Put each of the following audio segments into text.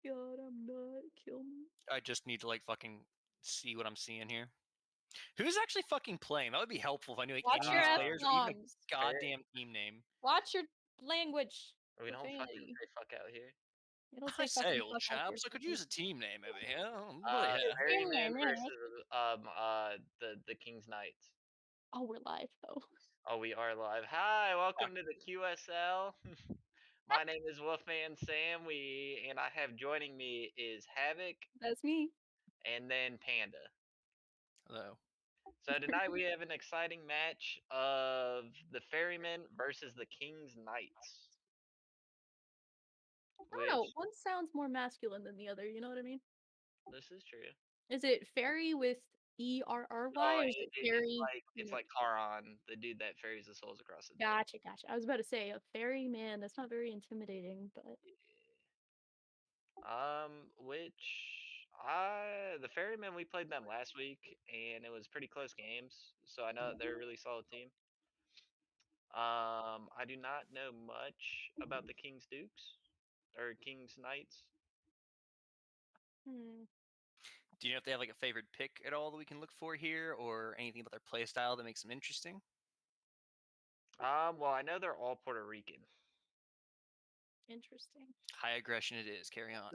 God, I'm not. Kill me. I just need to like fucking see what I'm seeing here. Who's actually fucking playing? That would be helpful if I knew like Watch any of your these F players or even a bombs. Fair. goddamn team name. Watch your language. We don't fucking Profanity. say fuck out here. It'll I say say, fucking old fuck out here. chaps, I could use a team name over here. But Uh, yeah. Ferryman versus the King's Knights. Oh, we're live though. Oh, we are live. Hi, welcome to the QSL. My name is Wolfman Sam. And I have joining me is Havoc That's me. and then Panda. Hello. So tonight we have an exciting match of the Ferrymen versus the King's Knights. I don't know. Which One sounds more masculine than the other. You know what I mean? this is true. Is it fairy with ERRY No, or is it fairy? it's like Karan, the dude that ferries the souls across the desert. Gotcha. I was about to say a fairy man. That's not very intimidating, but The Ferrymen, we played them last week and it was pretty close games, so I know that they're a really solid team. I do not know much about the King's Dukes or King's Knights. hmm. Do you know if they have like a favorite pick at all that we can look for here, or anything about their play style that makes them interesting? Well, I know they're all Puerto Rican. Interesting. High aggression it is. Carry on.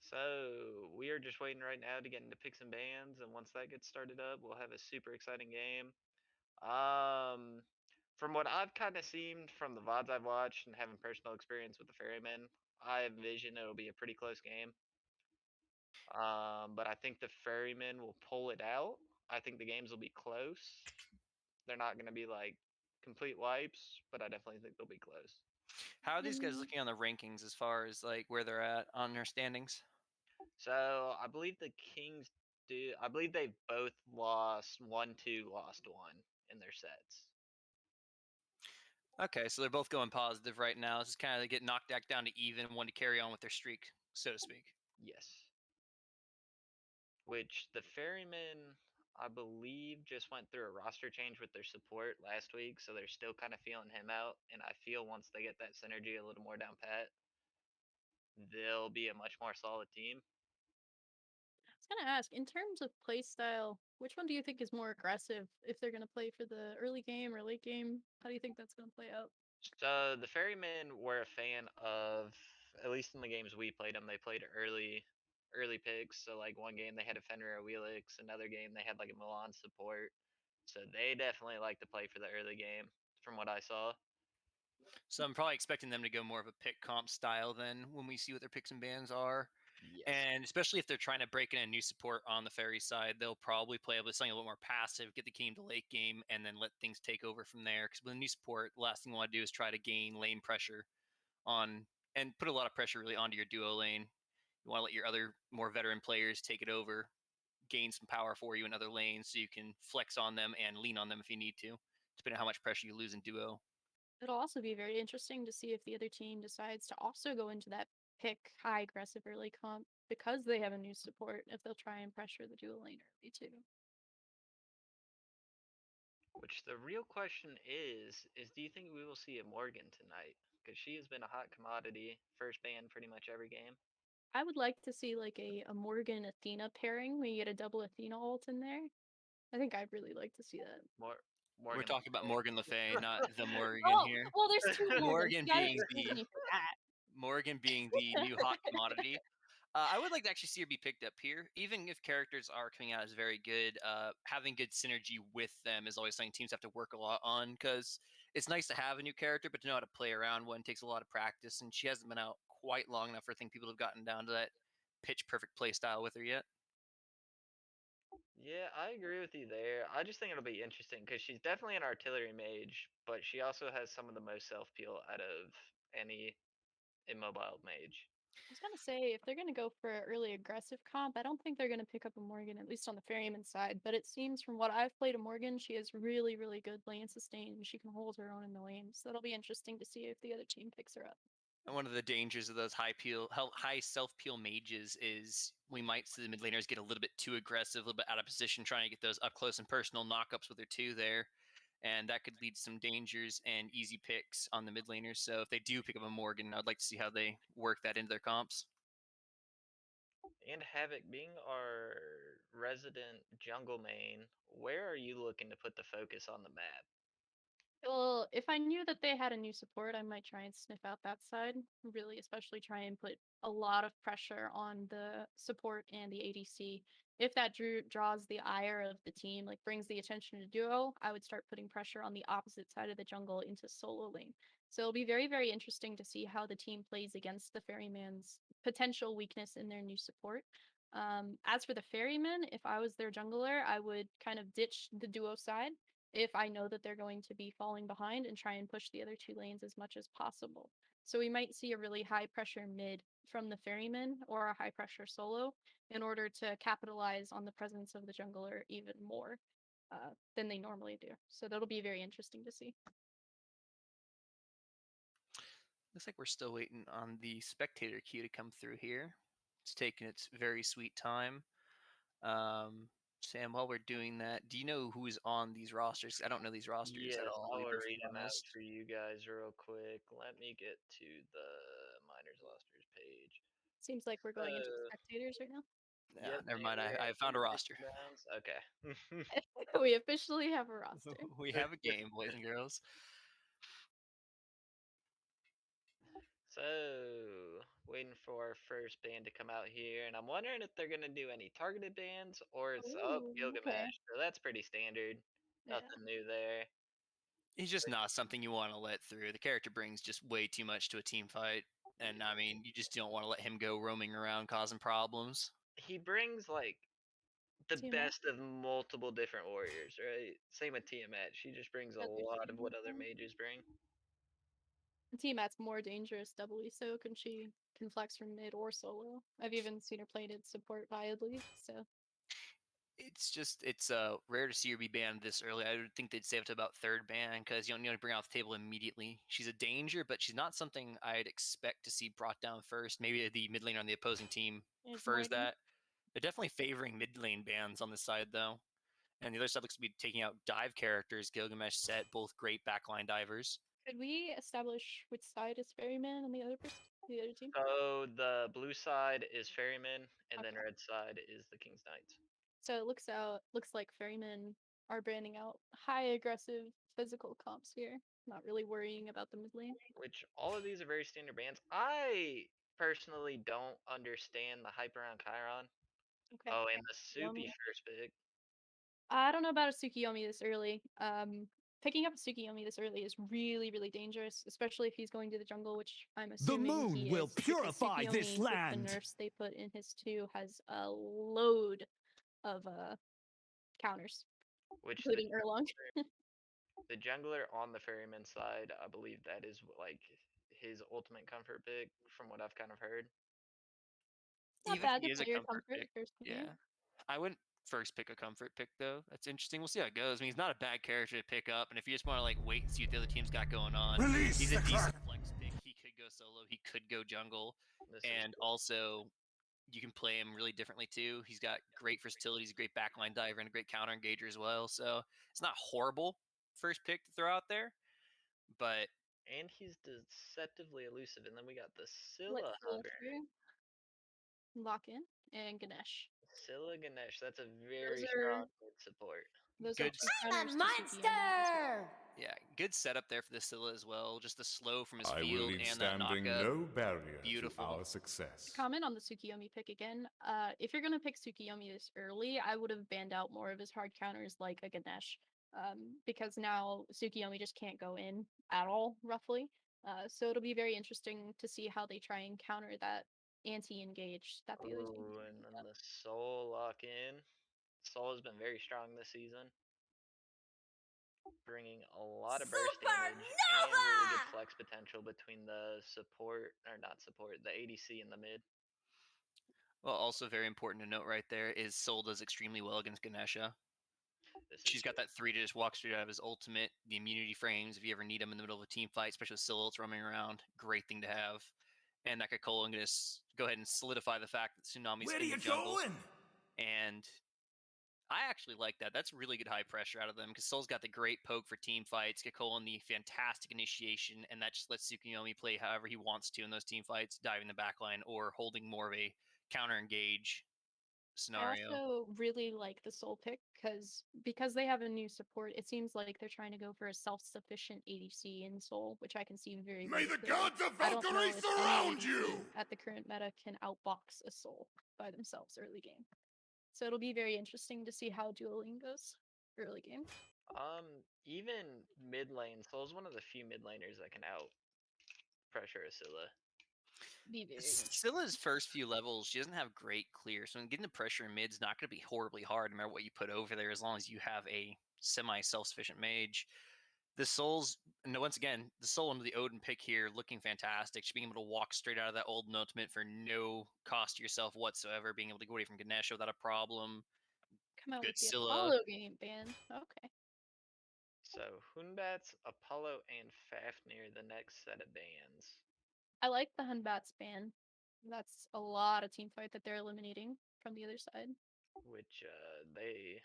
So we are just waiting right now to get into picks and bans, and once that gets started up, we'll have a super exciting game. Um, from what I've kind of seen from the VODs I've watched and having personal experience with the Ferrymen, I envision it'll be a pretty close game. But I think the Ferrymen will pull it out. I think the games will be close. They're not going to be like complete wipes, but I definitely think they'll be close. How are these guys looking on the rankings as far as like where they're at on their standings? So I believe the Kings do. I believe they both lost 1-2, lost one in their sets. Okay, so they're both going positive right now. It's just kind of get knocked back down to even, one to carry on with their streak, so to speak. Yes. Which the Ferrymen, I believe, just went through a roster change with their support last week, so they're still kind of feeling him out. And I feel once they get that synergy a little more down pat, they'll be a much more solid team. I was gonna ask, in terms of play style, which one do you think is more aggressive if they're gonna play for the early game or late game? How do you think that's gonna play out? So the Ferrymen were a fan of, at least in the games we played them, they played early picks. So like one game they had a Fenrir Wheelix, another game they had like a Milan support. So they definitely like to play for the early game, from what I saw. So I'm probably expecting them to go more of a pick comp style then when we see what their picks and bans are. Yes. And especially if they're trying to break in a new support on the Fairy side, they'll probably play with something a little more passive, get the game to late game, and then let things take over from there. Because with a new support, the last thing you want to do is try to gain lane pressure on and put a lot of pressure really onto your duo lane. You want to let your other more veteran players take it over, gain some power for you in other lanes so you can flex on them and lean on them if you need to, depending on how much pressure you lose in duo. It'll also be very interesting to see if the other team decides to also go into that pick high aggressive early comp because they have a new support, if they'll try and pressure the dual lane early too. Which the real question is do you think we will see a Morgan tonight? Because she has been a hot commodity, first ban pretty much every game. I would like to see like a Morgan Athena pairing where you get a double Athena ult in there. I think I'd really like to see that. We're Morgan Le talking about Fay. Morgan Le Fay, not the Morgan Oh, here. well, there's two Morgans. Morgan You gotta being excuse the me for that. new hot commodity. I would like to actually see her be picked up here, even if characters are coming out as very good. Having good synergy with them is always something teams have to work a lot on, because it's nice to have a new character, but to know how to play around one takes a lot of practice, and she hasn't been out quite long enough for I think people have gotten down to that pitch perfect play style with her yet. Yeah, I agree with you there. I just think it'll be interesting because she's definitely an artillery mage, but she also has some of the most self peel out of any immobile mage. I was gonna say, if they're gonna go for an early aggressive comp, I don't think they're gonna pick up a Morgan, at least on the Ferryman side. But it seems from what I've played a Morgan, she has really, really good lane sustain, and she can hold her own in the lane. So that'll be interesting to see if the other team picks her up. And one of the dangers of those high self peel mages is we might see the mid laners get a little bit too aggressive, a little bit out of position, trying to get those up close and personal knockups with their two there. and that could lead to some dangers and easy picks on the mid laners. So if they do pick up a Morgan, I'd like to see how they work that into their comps. And Havoc, being our resident jungle main, where are you looking to put the focus on the map? Well, if I knew that they had a new support, I might try and sniff out that side. Really, especially try and put a lot of pressure on the support and the ADC. If that draws the ire of the team, like brings the attention to duo, I would start putting pressure on the opposite side of the jungle into solo lane. So it'll be very, very interesting to see how the team plays against the Ferryman's potential weakness in their new support. As for the Ferryman, if I was their jungler, I would kind of ditch the duo side if I know that they're going to be falling behind and try and push the other two lanes as much as possible. So we might see a really high pressure mid from the Ferryman or a high pressure solo in order to capitalize on the presence of the jungler even more than they normally do. So that'll be very interesting to see. Looks like we're still waiting on the spectator queue to come through here. It's taking its very sweet time. Sam, while we're doing that, do you know who's on these rosters? I don't know these rosters at Yes, all, I to be will read perfectly them out honest. for you guys real quick. Let me get to the minors rosters page. Seems like we're going into the Uh, spectators right now. Yeah, yep, never and mind. we are I at found a 36 roster. rounds. Okay. We officially have a roster. We have a game, boys and girls. So, waiting for our first band to come out here, and I'm wondering if they're gonna do any targeted bands or it's Ooh, okay. Gilgamesh. So that's pretty standard. Yeah. Nothing new there. He's just not something you want to let through. The character brings just way too much to a team fight, and I mean, you just don't want to let him go roaming around causing problems. He brings like the Tiamat. best of multiple different warriors, right? Same with Tiamat. She just brings a Another lot of what other Tiamat. mages bring. Tiamat's more dangerous doubly so, can she can flex from mid or solo. I've even seen her played at support viably, so It's rare to see her be banned this early. I would think they'd save it to about third ban because you don't need to bring her off the table immediately. She's a danger, but she's not something I'd expect to see brought down first. Maybe the mid lane on the opposing team there's prefers Morgan. that. They're definitely favoring mid lane bans on this side though. And the other side looks to be taking out dive characters, Gilgamesh Set, both great backline divers. Could we establish which side is Ferryman and the other person, the other team? So the blue side is Ferryman, and then Okay. red side is the King's Knights. So it looks like Ferryman are branding out high aggressive physical comps here. Not really worrying about the mid lane. Which all of these are very standard bands. I personally don't understand the hype around Chiron. Okay. Oh, and the Soupy Yomi. first pick, I don't know about a Tsukiyomi this early. Picking up a Tsukiyomi this early is really, really dangerous, especially if he's going to the jungle, which I'm The assuming moon he will is, because purify this Tsukiyomi, with the land. nerfs they put in his 2, has a load of counters, which including Erlong. the jungler on the Ferryman side, I believe that is like his ultimate comfort pick, from what I've kind of heard. Not Even if bad he to is a put your comfort comfort pick, first move. yeah. I wouldn't first pick a comfort pick though. That's interesting. We'll see how it goes. I mean, he's not a bad character to pick up, and if you just want to like wait and see what the other team's got going on, Release he's a the decent crack. flex pick. He could go solo. He could go jungle, This is and also you can play him really differently too. He's got great versatility. He's a great backline diver and a great counter engager as well. So it's not horrible first pick to throw out there, but and he's deceptively elusive. And then we got the Let Scylla Scylla Hunter. through, lock in, and Ganesh. Scylla Ganesh. That's a Those very are strong mid support. those are good 2 counters to Tsukiyomi as well. yeah, good setup there for the Scylla as well. Just the slow from his I will field leave and that standing knockup. no barrier to Beautiful. our success. Comment on the Tsukiyomi pick again. If you're gonna pick Tsukiyomi this early, I would have banned out more of his hard counters like a Ganesh, because now Tsukiyomi just can't go in at all, roughly. So it'll be very interesting to see how they try and counter that anti-engage that the other team is Ooh, and gonna then pick up. the Soul lock in. Soul has been very strong this season, bringing a lot of burst damage and really good flex potential between the support, or not support, the ADC in the mid. Well, also very important to note right there is Soul does extremely well against Ganesha. This is She's got true. that 3 to just walk straight out of his ultimate. The immunity frames, if you ever need him in the middle of a team fight, especially with Silhouettes roaming around, great thing to have. And that could I'm going to go ahead and solidify the fact that Tsunami's Where are in the you jungle. going? And I actually like that. That's really good high pressure out of them because Soul's got the great poke for team fights, Kikolan the fantastic initiation, and that just lets Tsukuyomi play however he wants to in those team fights, diving the backline or holding more of a counter engage I scenario. also really like the Soul pick because they have a new support. It seems like they're trying to go for a self-sufficient ADC in Soul, which I can see very, May very the clearly. gods of I don't know Valkyrie if any surround ADC you! at the current meta can outbox a Soul by themselves early game. So it'll be very interesting to see how dueling goes early game. Even mid lane, Soul's one of the few mid laners that can out pressure a Scylla. Be very interesting. Scylla's first few levels, she doesn't have great clear, so getting the pressure in mid's not going to be horribly hard no matter what you put over there as long as you have a semi self-sufficient mage. The Souls, no, once again, the Soul under the Odin pick here looking fantastic. Just being able to walk straight out of that old ultimate for no cost to yourself whatsoever, being able to go away from Ganesha without a problem. Come out Good with the Scylla. Apollo game ban. Okay. So Hunbat's, Apollo, and Fafnir the next set of bans. I like the Hunbat's ban. That's a lot of team fight that they're eliminating from the other side. Which they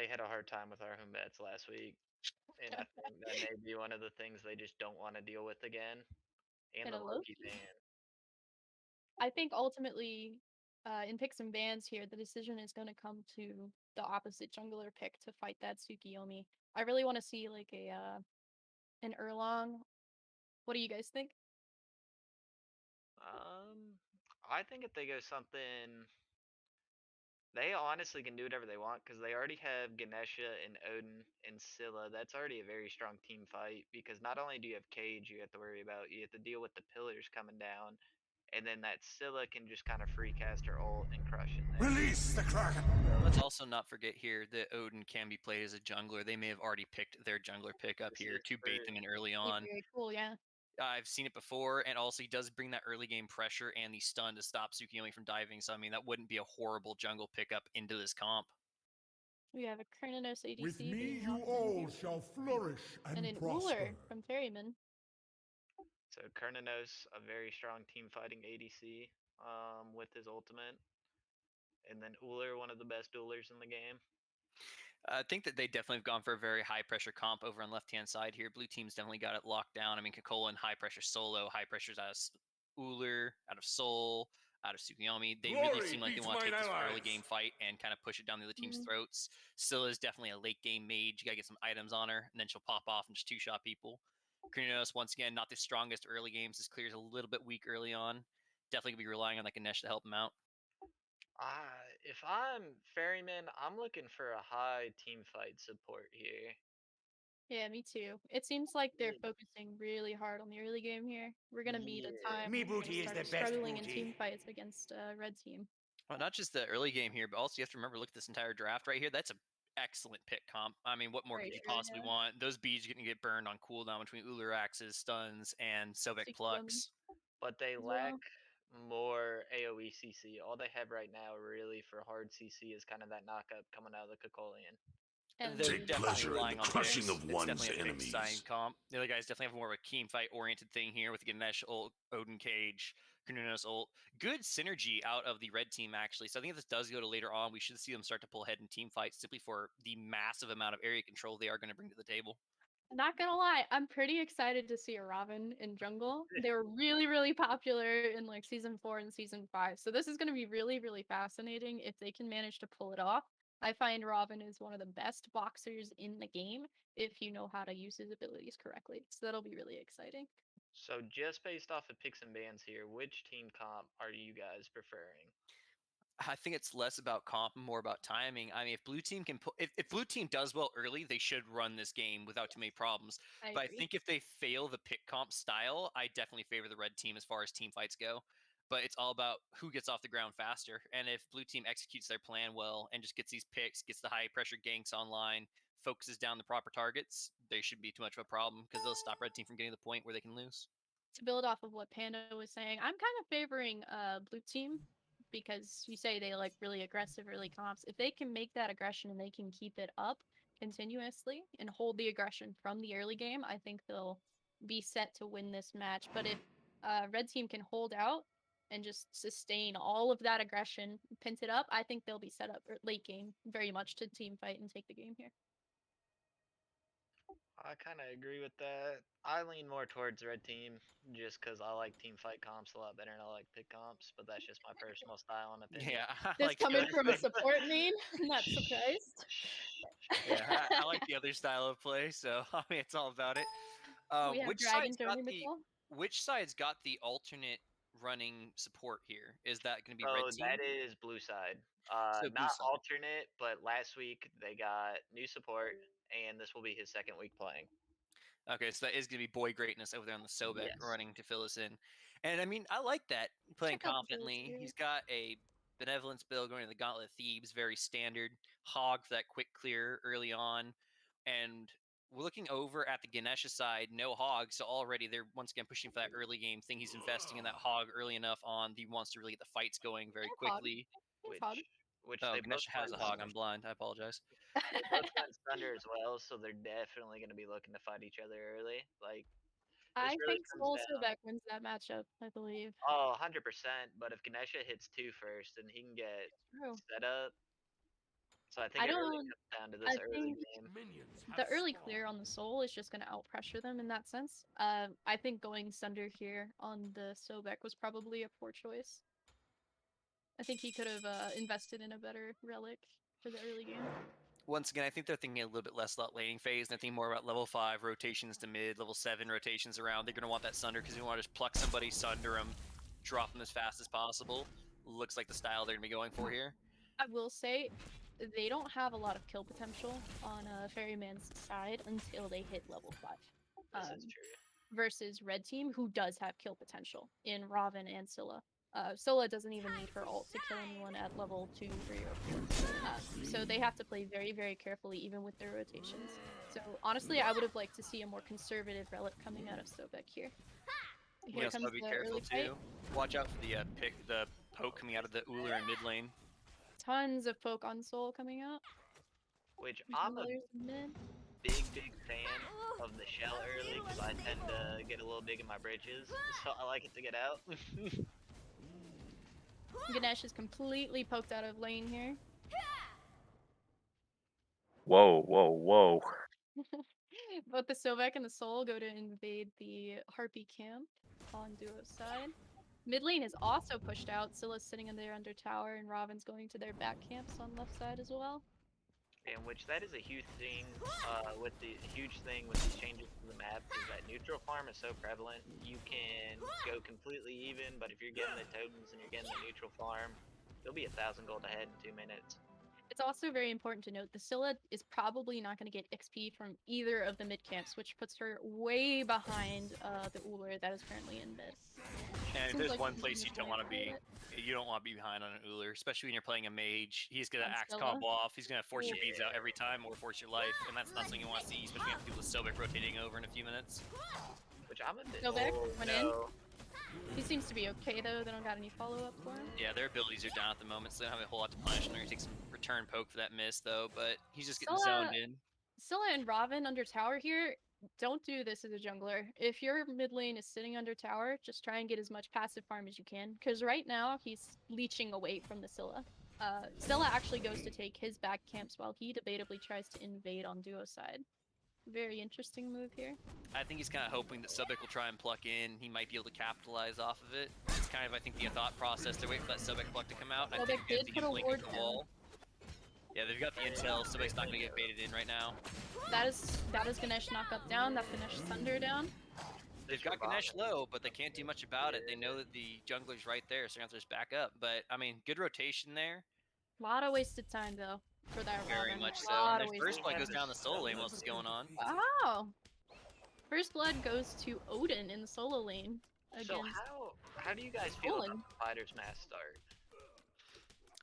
had a hard time with our Hunbats last week, and I think that may be one of the things they just don't want to deal with again. And And the a Loki Loki. ban. I think ultimately, in picks and bans here, the decision is going to come to the opposite jungler pick to fight that Tsukiyomi. I really want to see like an Erlong. What do you guys think? I think if they go something, they honestly can do whatever they want because they already have Ganesha and Odin and Scylla. That's already a very strong team fight because not only do you have Cage you have to worry about, you have to deal with the pillars coming down, and then that Scylla can just kind of free cast her ult and crush in there. Release the Kraken! Let's also not forget here that Odin can be played as a jungler. They may have already picked their jungler pick up This here is to bait true. them in early Be on. very cool, yeah. I've seen it before, and also he does bring that early game pressure and the stun to stop Tsukiyomi from diving. So I mean, that wouldn't be a horrible jungle pickup into this comp. We have a Kratos ADC With me being you locked in all here, shall flourish and and an prosper. Uller from Ferrymen. So Kernanos, a very strong team fighting ADC, with his ultimate, and then Uller, one of the best duelers in the game. I think that they definitely have gone for a very high pressure comp over on left hand side here. Blue team's definitely got it locked down. I mean, Kikolan high pressure solo, high pressures out of Uller, out of Soul, out of Tsukiyomi. They really Glory seem like be they to want to mine take this early allies! game fight and kind of push it down the other team's Mm, throats. Scylla is definitely a late game mage. You gotta get some items on her, and then she'll pop off and just two shot people. Krynos, once again, not the strongest early games. This clear is a little bit weak early on. Definitely gonna be relying on that Ganesh to help him out. If I'm Ferryman, I'm looking for a high team fight support here. yeah, me too. It seems like they're Yeah. focusing really hard on the early game here. We're gonna meet a Yeah. time Me when we're gonna booty is the start best struggling in team booty. fights against red team. Well, not just the early game here, but also you have to remember, look at this entire draft right here. That's an excellent pick comp. I mean, what more Very could you true, possibly yeah. want? Those bees are going to get burned on cooldown between Uller axes, stuns, and Sobek Tsukiyomi plucks. But they as lack well. more AoE CC. All they have right now, really, for hard CC is kind of that knockup coming out of the Kokolian. And They're Take the definitely pleasure in the relying on Uller. crushing picks. of It's one's definitely a pick side enemies. comp. The other guys definitely have more of a team fight oriented thing here with Ganesh ult, Odin Cage, Kununos ult. Good synergy out of the red team, actually. So I think if this does go to later on, we should see them start to pull ahead in team fights simply for the massive amount of area control they are going to bring to the table. Not gonna lie, I'm pretty excited to see a Robin in jungle. They were really, really popular in like season 4 and season 5. So this is gonna be really, really fascinating if they can manage to pull it off. I find Robin is one of the best boxers in the game if you know how to use his abilities correctly. So that'll be really exciting. So just based off of picks and bans here, which team comp are you guys preferring? I think it's less about comp and more about timing. I mean, if blue team can if blue team does well early, they should run this game without too many problems. I But I agree. think if they fail the pick comp style, I definitely favor the red team as far as team fights go. But it's all about who gets off the ground faster. And if blue team executes their plan well and just gets these picks, gets the high pressure ganks online, focuses down the proper targets, they shouldn't be too much of a problem because they'll stop red team from getting to the point where they can lose. To build off of what Panda was saying, I'm kind of favoring blue team because you say they like really aggressive early comps. If they can make that aggression and they can keep it up continuously and hold the aggression from the early game, I think they'll be set to win this match. But if red team can hold out, and just sustain all of that aggression, pent it up, I think they'll be set up late game very much to team fight and take the game here. I kind of agree with that. I lean more towards red team just because I like team fight comps a lot better than I like pick comps, but that's just my personal style and opinion. Yeah, I This like the coming other from a thing. support main, I'm not surprised. Yeah, I like the other style of play, so I mean it's all about it. We have Which Dragon side's got joining the the call. which side's got the alternate running support here? Is that going to be red So team? that is blue side. So blue Not side. alternate, but last week they got new support, and this will be his second week playing. Okay, so that is going to be boy greatness over there on the Sobek Yes. running to fill us in. And I mean, I like that playing Check out the builds confidently. here. He's got a benevolence build going to the Gauntlet of Thebes, very standard. Hog for that quick clear early on. And we're looking over at the Ganesha side, no Hog. So already they're once again pushing for that early game thing. He's investing in that Hog early enough on. He wants to really get the fights going very It's Hog. quickly. It's Hog. Which Oh, they both Ganesha has went a Hog. I'm blind. I apologize. they both went Thunder as well, so they're definitely going to be looking to fight each other early. Like this I really think comes Soul down. Sobek wins that matchup, I believe. Oh, 100%. But if Ganesha hits two first, then he can get True. set up. So I think I it really don't. comes down to I this early think game. the early clear on the Soul is just going to outpressure them in that sense. I think going Sunder here on the Sobek was probably a poor choice. I think he could have invested in a better relic for the early game. Once again, I think they're thinking a little bit less about laning phase and they're thinking more about level 5 rotations to mid, level 7 rotations around. They're going to want that Sunder because they want to just pluck somebody, Sunder them, drop them as fast as possible. Looks like the style they're going to be going for here. I will say, they don't have a lot of kill potential on Ferryman's side until they hit level 5. This is true. Versus Red Team, who does have kill potential in Robin and Scylla. Scylla doesn't even need her ult to kill anyone at level 2, 3, or 4. So they have to play very, very carefully, even with their rotations. So honestly, I would have liked to see a more conservative relic coming out of Sobek here. Here You comes also be the careful early fight. too. Watch out for the poke coming out of the Uller in mid lane. Tons of poke on Soul coming out. Which I'm a Mid. big fan of the shell early because I tend to get a little big in my britches, so I like it to get out. Ganesh is completely poked out of lane here. Whoa, whoa, whoa. Both the Sobek and the Soul go to invade the Harpy camp on Duo's side. Mid lane is also pushed out. Scylla's sitting in there under tower, and Robin's going to their back camps on left side as well. And which that is a huge thing with the with these changes to the map is that neutral farm is so prevalent. You can go completely even, but if you're getting the totems and you're getting the neutral farm, you'll be 1,000 gold ahead in 2 minutes. It's also very important to note the Scylla is probably not going to get XP from either of the mid camps, which puts her way behind the Uller that is currently in mid. And if Seems there's like one he's place you don't want to be, you don't want to be behind on an Uller, especially when you're playing a mage. He's gonna On axe Scylla. combo off. He's gonna force your beads out Yeah. every time or force your life, and that's not something you want to see, especially when you have to deal with Sobek rotating over in a few minutes. Which I'm a bit. Sobek Oh, went no. He seems to be okay though. They don't got any follow up for him. Yeah, their abilities are down at the moment, so they don't have a whole lot to punish. And they're gonna take some return poke for that miss though, but he's just getting zoned in. Scylla and Robin under tower here. Don't do this as a jungler. If your mid lane is sitting under tower, just try and get as much passive farm as you can. Because right now, he's leeching away from the Scylla. Scylla actually goes to take his back camps while he debatably tries to invade on duo side. Very interesting move here. I think he's kind of hoping that Sobek will try and pluck in. He might be able to capitalize off of it. It's kind of, I think, the thought process. They're waiting for that Sobek pluck to come out. I think Sobek did put a ward the down. wall. Yeah, they've got the intel. Sobek's not going to get baited in right now. That is Ganesh knock up down. That's Ganesh Thunder down. They've got Ganesh low, but they can't do much about it. They know that the jungler's right there, so they're going to have to just back up. But, I mean, good rotation there. A lot of wasted time, though, for that Very Robin. much so. And then first blood goes down the solo lane. What's going on? Wow. First blood goes to Odin in the solo lane. So Against how do you guys feel Olin. about the fighter's mass start?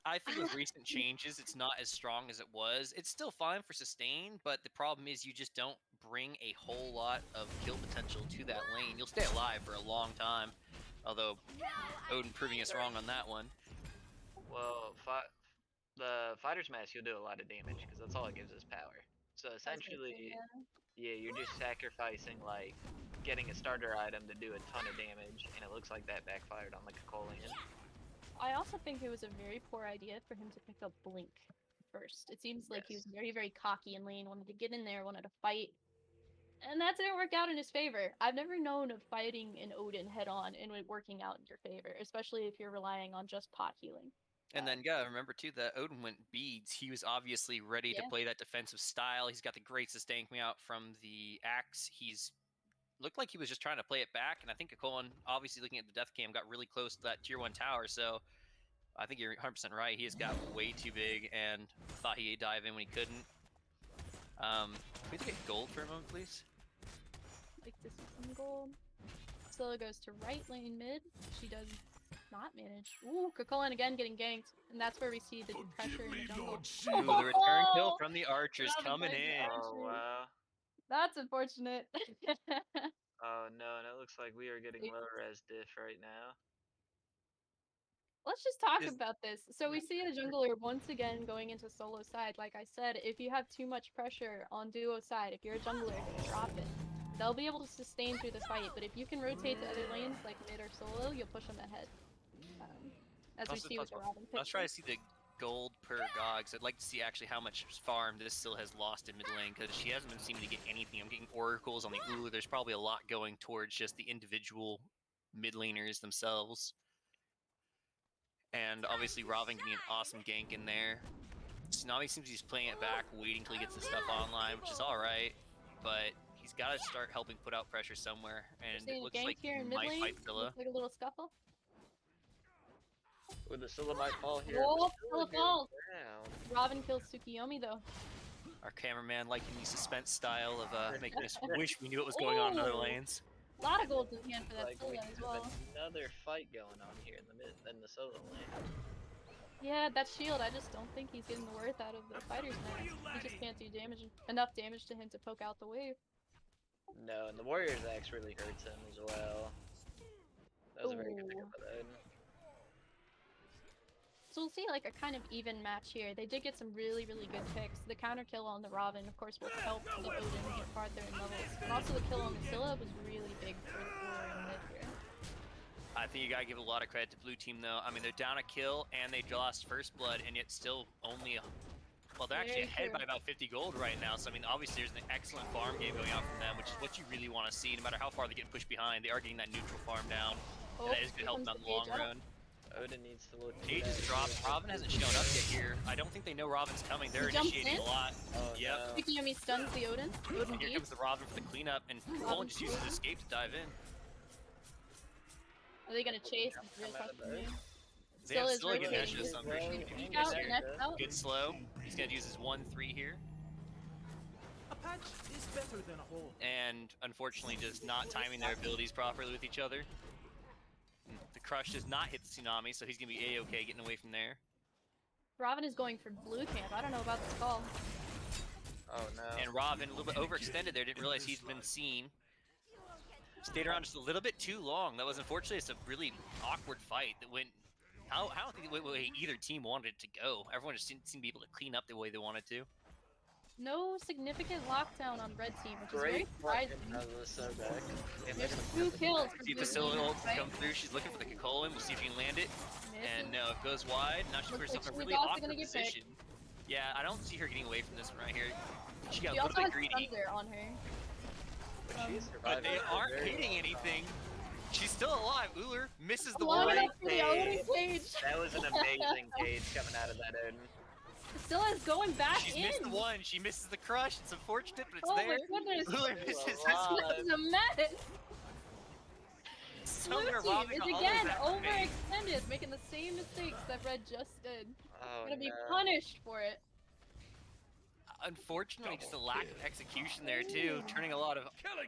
I think with recent changes, it's not as strong as it was. It's still fine for sustain, but the problem is you just don't bring a whole lot of kill potential to that lane. You'll stay alive for a long time, although Odin proving us wrong on that one. Well, the fighter's mass, you'll do a lot of damage because that's all it gives us power. So essentially, Yeah, you're just sacrificing like getting a starter item to do a ton of damage, and it looks like that backfired on the Kakolian. I also think it was a very poor idea for him to pick up Blink first. It seems like he was very, very cocky in lane, wanted to get in there, wanted to fight. And that didn't work out in his favor. I've never known of fighting an Odin head on and it working out in your favor, especially if you're relying on just pot healing. And then, yeah, remember too that Odin went beads. He was obviously ready to Yeah. play that defensive style. He's got the great sustain coming out from the axe. He's looked like he was just trying to play it back. And I think Akolin, obviously looking at the death cam, got really close to that tier 1 tower. So I think you're 100% right. He has got way too big and thought he'd dive in when he couldn't. Can we get gold for a moment, please? Like to see some gold. Scylla goes to right lane mid. She does not manage. Ooh, Kakolin again getting ganked. And that's where we see the pressure in the jungle. Ooh, the return kill from the archers That was coming like the in. archers. Oh wow. That's unfortunate. Oh no, and it looks like we are getting low res diff right now. Let's just talk Is- about this. So we see a jungler once again going into solo side. Like I said, if you have too much pressure on duo side, if you're a jungler, drop it. They'll be able to sustain through the fight, but if you can rotate to other lanes like mid or solo, you'll push them ahead. As we Also, see with the Robin pick. Let's try to see the gold per gogs. I'd like to see actually how much farm this still has lost in mid lane, because she hasn't been seeming to get anything. I'm getting oracles on the ooh. There's probably a lot going towards just the individual mid laners themselves. And obviously Robin getting an awesome gank in there. Tsunami seems he's playing it back, waiting till he gets the stuff online, which is alright. But he's got to start helping put out pressure somewhere. And it looks like here he in mid might lane. fight Scylla. Looks like a little scuffle. Ooh, the Scylla might fall here. Oh, Scylla Scylla falls. down. Robin kills Tsukiyomi though. Our cameraman liking the suspense style of making us wish we knew what was going on in other Ooh. lanes. A lot of golds in hand for that Like we Scylla as have well. another fight going on here in the solo lane. Yeah, that shield, I just don't think he's getting the worth out of the fighter's mask. He just can't do enough damage to him to poke out the wave. No, and the Warrior's Axe really hurts him as well. That was a very good Ooh. pickup of Odin. So we'll see like a kind of even match here. They did get some really, really good picks. The counter kill on the Robin, of course, will help the Odin get farther in levels. But also the kill on the Scylla was really big for the core in mid here. I think you gotta give a lot of credit to blue team though. I mean, they're down a kill and they lost first blood, and yet still only well, they're actually Very ahead true. by about 50 gold right now. So I mean, obviously there's an excellent farm game going out from them, which is what you really want to see. No matter how far they get pushed behind, they are getting that neutral farm down. Oh, And that is here gonna help comes them in the the long Cage up. run. Odin needs to look. Cage is dropped. Robin hasn't shown up yet here. I don't think they know Robin's coming. They're He jumps initiating in? a lot. Oh, Yep. no. Tsukiyomi stuns the Odin. Odin And here deep. comes the Robin for the cleanup, and Colin just uses escape to dive in. Are they gonna chase? Come It's a real out of question there. to me. They have Scylla is still a rotating. Ganesha, so I'm pretty sure he can Peek do out, there. Ganesh out. Good slow. He's gonna use his 1-3 here. A patch is better than a hole. And unfortunately just not timing their abilities properly with each other. The crush does not hit the tsunami, so he's gonna be a-okay getting away from there. Robin is going for blue camp. I don't know about this call. Oh no. And Robin, a little bit overextended there, didn't realize he's been seen. Stayed around just a little bit too long. That was unfortunately just a really awkward fight that went. I don't think the way either team wanted it to go. Everyone just didn't seem to be able to clean up the way they wanted to. No significant lockdown on red team, which is very Great fight surprising. out of the Sobek. And There's they're 2 kills for See if blue the Scylla team, ult right? come through. She's looking for the Kakolin. We'll see if she can land it. Misses. And no, it goes wide. Now she puts Looks like herself in a she's really also awkward gonna get picked. position. Yeah, I don't see her getting away from this one right here. She got She a also little has bit greedy. Thunder on her. But she's But surviving. they for aren't very hitting long. anything. She's still alive. Uller misses the Long ward. enough for the Odin cage. That was an amazing cage coming out of that Odin. Scylla is going back She's in. missed the one. She misses the crush. It's unfortunate, but it's Oh there. my goodness. Uller misses this alive. one. This is a mess. Blue Somewhere team Robin is got all again of that made. overextended, making the same mistakes that red just did. Oh Gonna be no. punished for it. Unfortunately, just a lack of execution there too, turning a lot of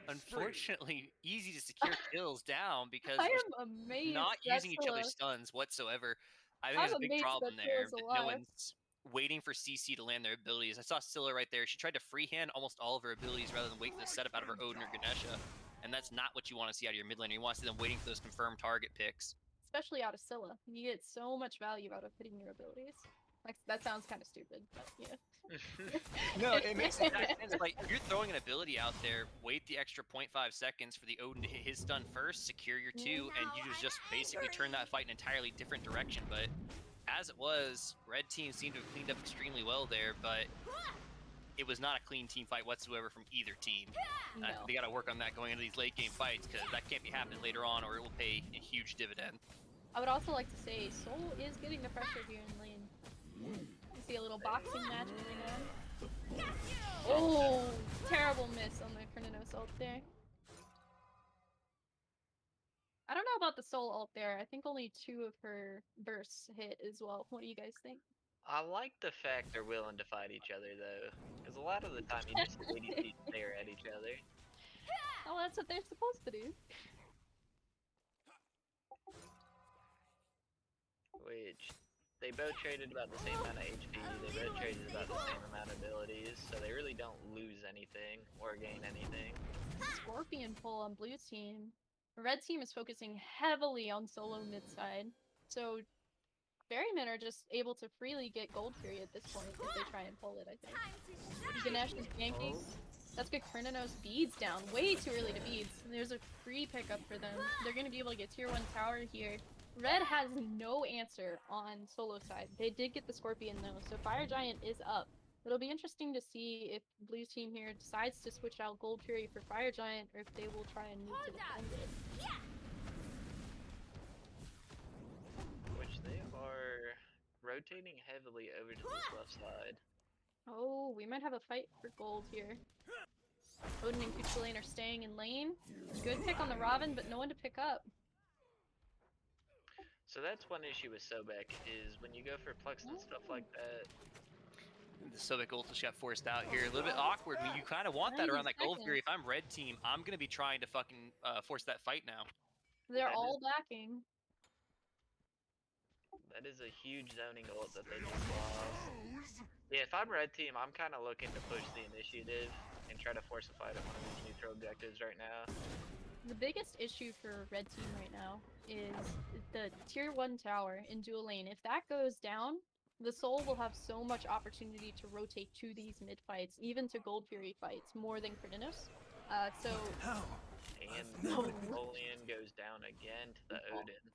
unfortunately easy to secure kills down because I we're am amazed. not that using each Scylla- other's stuns whatsoever. I think I'm there's a big amazed problem that there. Scylla's That no alive. one's waiting for CC to land their abilities. I saw Scylla right there. She tried to freehand almost all of her abilities rather than wait for the setup out of her Odin or Ganesha. And that's not what you want to see out of your mid laner. You want to see them waiting for those confirmed target picks. Especially out of Scylla. You get so much value out of hitting your abilities. Like, that sounds kind of stupid, but yeah. No, it makes exact sense. Like, if you're throwing an ability out there, wait the extra 0.5 seconds for the Odin to hit his stun first, secure your 2, and you just basically turn that fight in an entirely different direction. But as it was, red team seemed to have cleaned up extremely well there, but it was not a clean team fight whatsoever from either team. No. They got to work on that going into these late game fights, because that can't be happening later on, or it will pay a huge dividend. I would also like to say Soul is getting the pressure here in lane. You see a little boxing match going on. Oh, terrible miss on the Kerninos ult there. I don't know about the Soul ult there. I think only 2 of her bursts hit as well. What do you guys think? I like the fact they're willing to fight each other though, because a lot of the time you just see ADCs stare at each other. Oh, that's what they're supposed to do. Which, they both traded about the same amount of HP, they both traded about the same amount of abilities, so they really don't lose anything or gain anything. Scorpion pull on blue team. Red team is focusing heavily on solo mid side. So Ferrymen are just able to freely get gold fury at this point if they try and pull it, I think. Ganesh is ganking. That's good. Kerninos beads down. Way too early to beads. There's a free pickup for them. They're going to be able to get tier 1 tower here. Red has no answer on solo side. They did get the Scorpion though, so Fire Giant is up. It'll be interesting to see if blue team here decides to switch out Gold Fury for Fire Giant, or if they will try and move to defend it. Which they are rotating heavily over to this left side. Oh, we might have a fight for gold here. Odin and Kuchulain are staying in lane. Good pick on the Robin, but no one to pick up. So that's one issue with Sobek, is when you go for Plex and stuff like that. The Sobek ult just got forced out here. A little bit awkward. I mean, you kind of want that around that gold fury. If I'm red team, I'm going to be trying to fucking force that fight now. They're all backing. That is a huge zoning ult that they just lost. Yeah, if I'm red team, I'm kind of looking to push the initiative and try to force a fight at one of these neutral objectives right now. The biggest issue for red team right now is the tier 1 tower in dual lane. If that goes down, the Soul will have so much opportunity to rotate to these mid fights, even to Gold Fury fights, more than Krynos. And Napoleon goes down again to the Odin.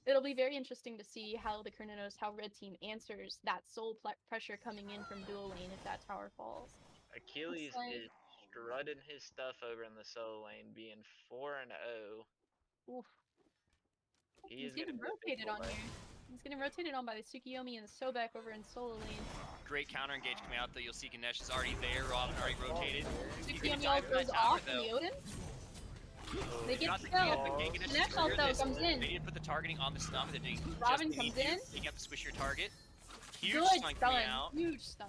It'll be very interesting to see how the Krynos, how red team answers that Soul pressure coming in from dual lane if that tower falls. Achilles is strutting his stuff over in the solo lane, being 4-0. Oof. He's getting rotated on here. He's getting rotated on by the Tsukiyomi and the Sobek over in solo lane. Great counter engage coming out though. You'll see Ganesh is already there. Robin already rotated. Tsukiyomi all goes off on the Odin. They get the kill. Ganesh also comes in. They need to put the targeting on the stun. They're doing Robin comes in. They have to squish your target. Huge Good stun coming out. Huge stun.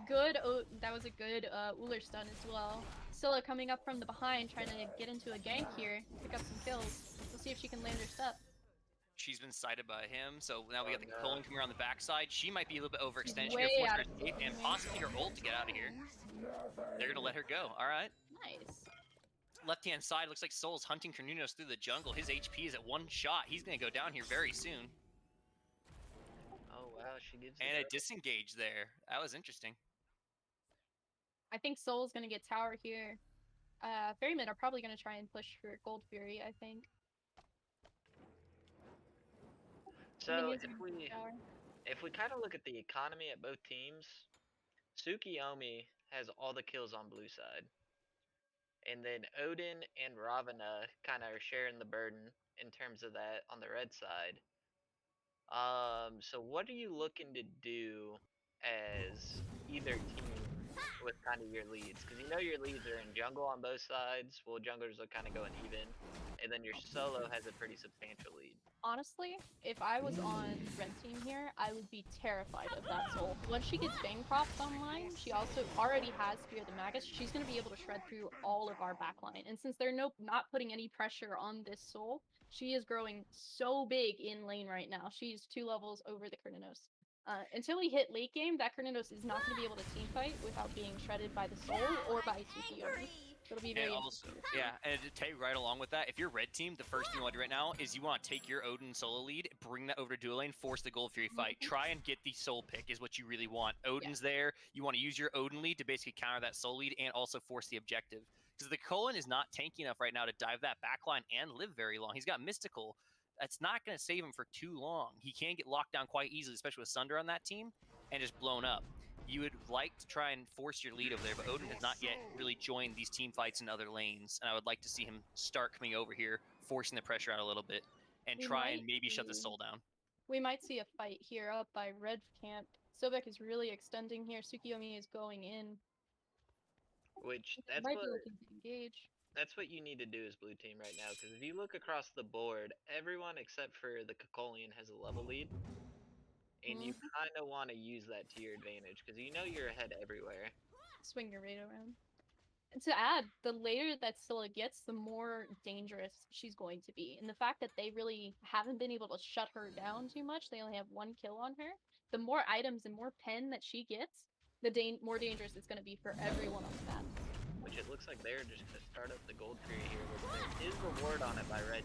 Good. Oh, that was a good Uller stun as well. Scylla coming up from the behind, trying to get into a gank here, pick up some kills. We'll see if she can land her step. She's been sighted by him, so now we got the Colin coming around the backside. She might be a little bit overextended. She Way force out her of escape and possibly her ult to get out of here. They're gonna let her go. All right. Nice. Left-hand side looks like Soul's hunting Cornunos through the jungle. His HP is at 1 shot. He's gonna go down here very soon. Oh wow, she gives. And a disengage there. That was interesting. I think Soul's gonna get tower here. Ferrymen are probably gonna try and push for Gold Fury, I think. So if we kind of look at the economy at both teams, Tsukiyomi has all the kills on blue side. And then Odin and Ravana kind of are sharing the burden in terms of that on the red side. So what are you looking to do as either team with kind of your leads? Because you know your leads are in jungle on both sides. Well, junglers are kind of going even. And then your solo has a pretty substantial lead. Honestly, if I was on red team here, I would be terrified of that Soul. Once she gets Bang Props online, she also already has Fear the Magus. She's going to be able to shred through all of our backline. And since they're not putting any pressure on this Soul, she is growing so big in lane right now. She's 2 levels over the Kerninos. Until we hit late game, that Kerninos is not going to be able to team fight without being shredded by the Soul or by Tsukiyomi. It'll be And very also, interesting to see. yeah, and to take right along with that, if you're red team, the first thing you want to do right now is you want to take your Odin solo lead, bring that over to dual lane, force the Gold Fury fight. Mhm. Try and get the soul pick is what you really want. Odin's there. You want to use your Odin lead to basically counter that soul lead and also force the objective. Because the Cullen is not tanky enough right now to dive that backline and live very long. He's got Mystical. That's not going to save him for too long. He can get locked down quite easily, especially with Sunder on that team, and just blown up. You would like to try and force your lead over there, but Odin has not yet really joined these team fights in other lanes, and I would like to see him start coming over here, forcing the pressure out a little bit, and We try and might maybe shut the see- soul down. We might see a fight here up by red camp. Sobek is really extending here. Tsukiyomi is going in. Which They might be looking to engage. that's what you need to do as blue team right now. Because if you look across the board, everyone except for the Kakolian has a level lead, and you Mhm. kind of want to use that to your advantage because you know you're ahead everywhere. Swing your rate around. And to add, the later that Scylla gets, the more dangerous she's going to be. And the fact that they really haven't been able to shut her down too much, they only have 1 kill on her. The more items and more pen that she gets, the more dangerous it's going to be for everyone on the map. Which it looks like they're just gonna start up the gold tree here, which there is reward on it by red.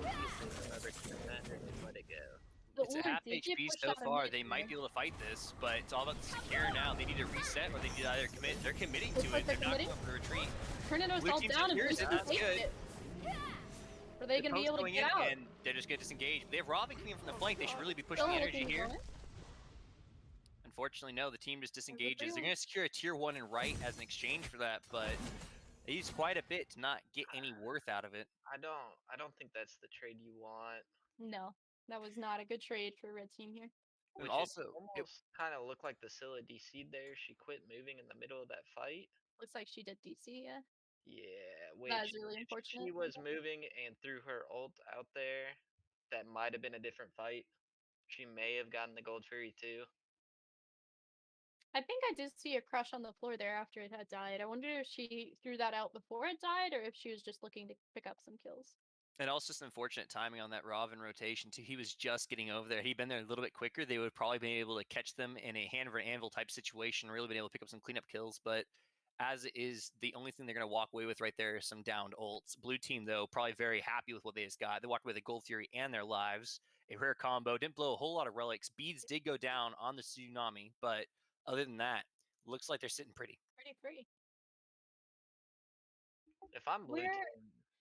We'll see if they remember to defend or just let it go. The It's a Uller half did get HP pushed so out of far. mid They here. might be able to fight this, but it's all about the secure now. They need to reset, or they need to either commit. They're committing Looks to like it. they're They're not committing. going for the retreat. Tornado's Blue all team down and blue secures team it. That's takes good. it. Are they The going to be post able to going get in, out? and they're just going to disengage. They have Robin coming in from the flank. They should really be pushing Still the energy looking here. for it. Unfortunately, no. The team just disengages. They're one. going to secure a tier 1 and right as an exchange for that, but they use quite a bit to not get any worth out of it. I don't think that's the trade you want. No, that was not a good trade for red team here. And Which also, it almost kind of looked like the Scylla DC'd there. She quit moving in the middle of that fight. Looks like she did DC, yeah. Yeah, That which is really if unfortunate. she was moving and threw her ult out there, that might have been a different fight. She may have gotten the gold fury too. I think I did see a crush on the floor there after it had died. I wonder if she threw that out before it died or if she was just looking to pick up some kills. and also some unfortunate timing on that Robin rotation too. He was just getting over there. He'd been there a little bit quicker. They would probably been able to catch them in a hand over anvil type situation, really been able to pick up some cleanup kills. But as it is, the only thing they're going to walk away with right there is some downed ults. Blue team, though, probably very happy with what they just got. They walked away with a Gold Fury and their lives. A rare combo. Didn't blow a whole lot of relics. Beads did go down on the tsunami, but other than that, looks like they're sitting pretty. Pretty free. If I'm blue Where? team,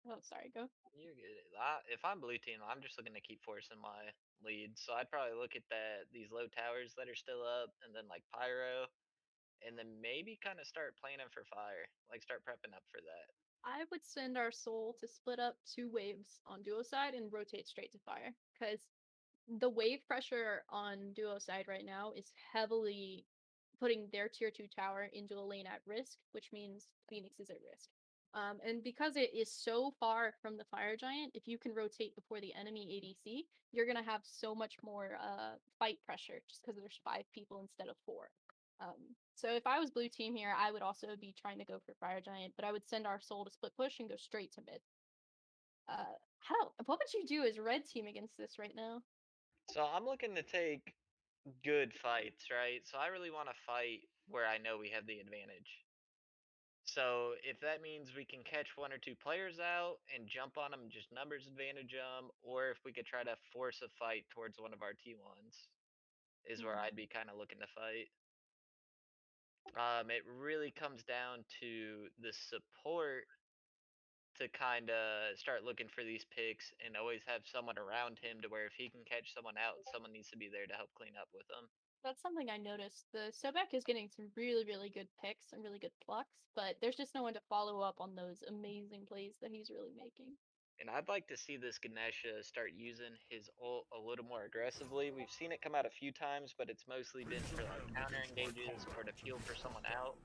Oh, sorry, go. you're good. If I'm blue team, I'm just looking to keep forcing my lead. So I'd probably look at these low towers that are still up, and then like pyro, and then maybe kind of start planning for fire. Like start prepping up for that. I would send our soul to split up 2 waves on duo side and rotate straight to fire because the wave pressure on duo side right now is heavily putting their tier 2 tower into a lane at risk, which means Phoenix is at risk. And because it is so far from the fire giant, if you can rotate before the enemy ADC, you're gonna have so much more fight pressure just because there's 5 people instead of 4. So if I was blue team here, I would also be trying to go for fire giant, but I would send our soul to split push and go straight to mid. What would you do as red team against this right now? So I'm looking to take good fights, right? So I really want to fight where I know we have the advantage. So if that means we can catch 1 or 2 players out and jump on them, just numbers advantage them, or if we could try to force a fight towards one of our T1s, is where I'd be kind of looking to fight. It really comes down to the support to kind of start looking for these picks and always have someone around him to where if he can catch someone out, someone needs to be there to help clean up with them. That's something I noticed. The Sobek is getting some really, really good picks and really good plucks, but there's just no one to follow up on those amazing plays that he's really making. And I'd like to see this Ganesha start using his ult a little more aggressively. We've seen it come out a few times, but it's mostly been for like counter engages or to fuel for someone out.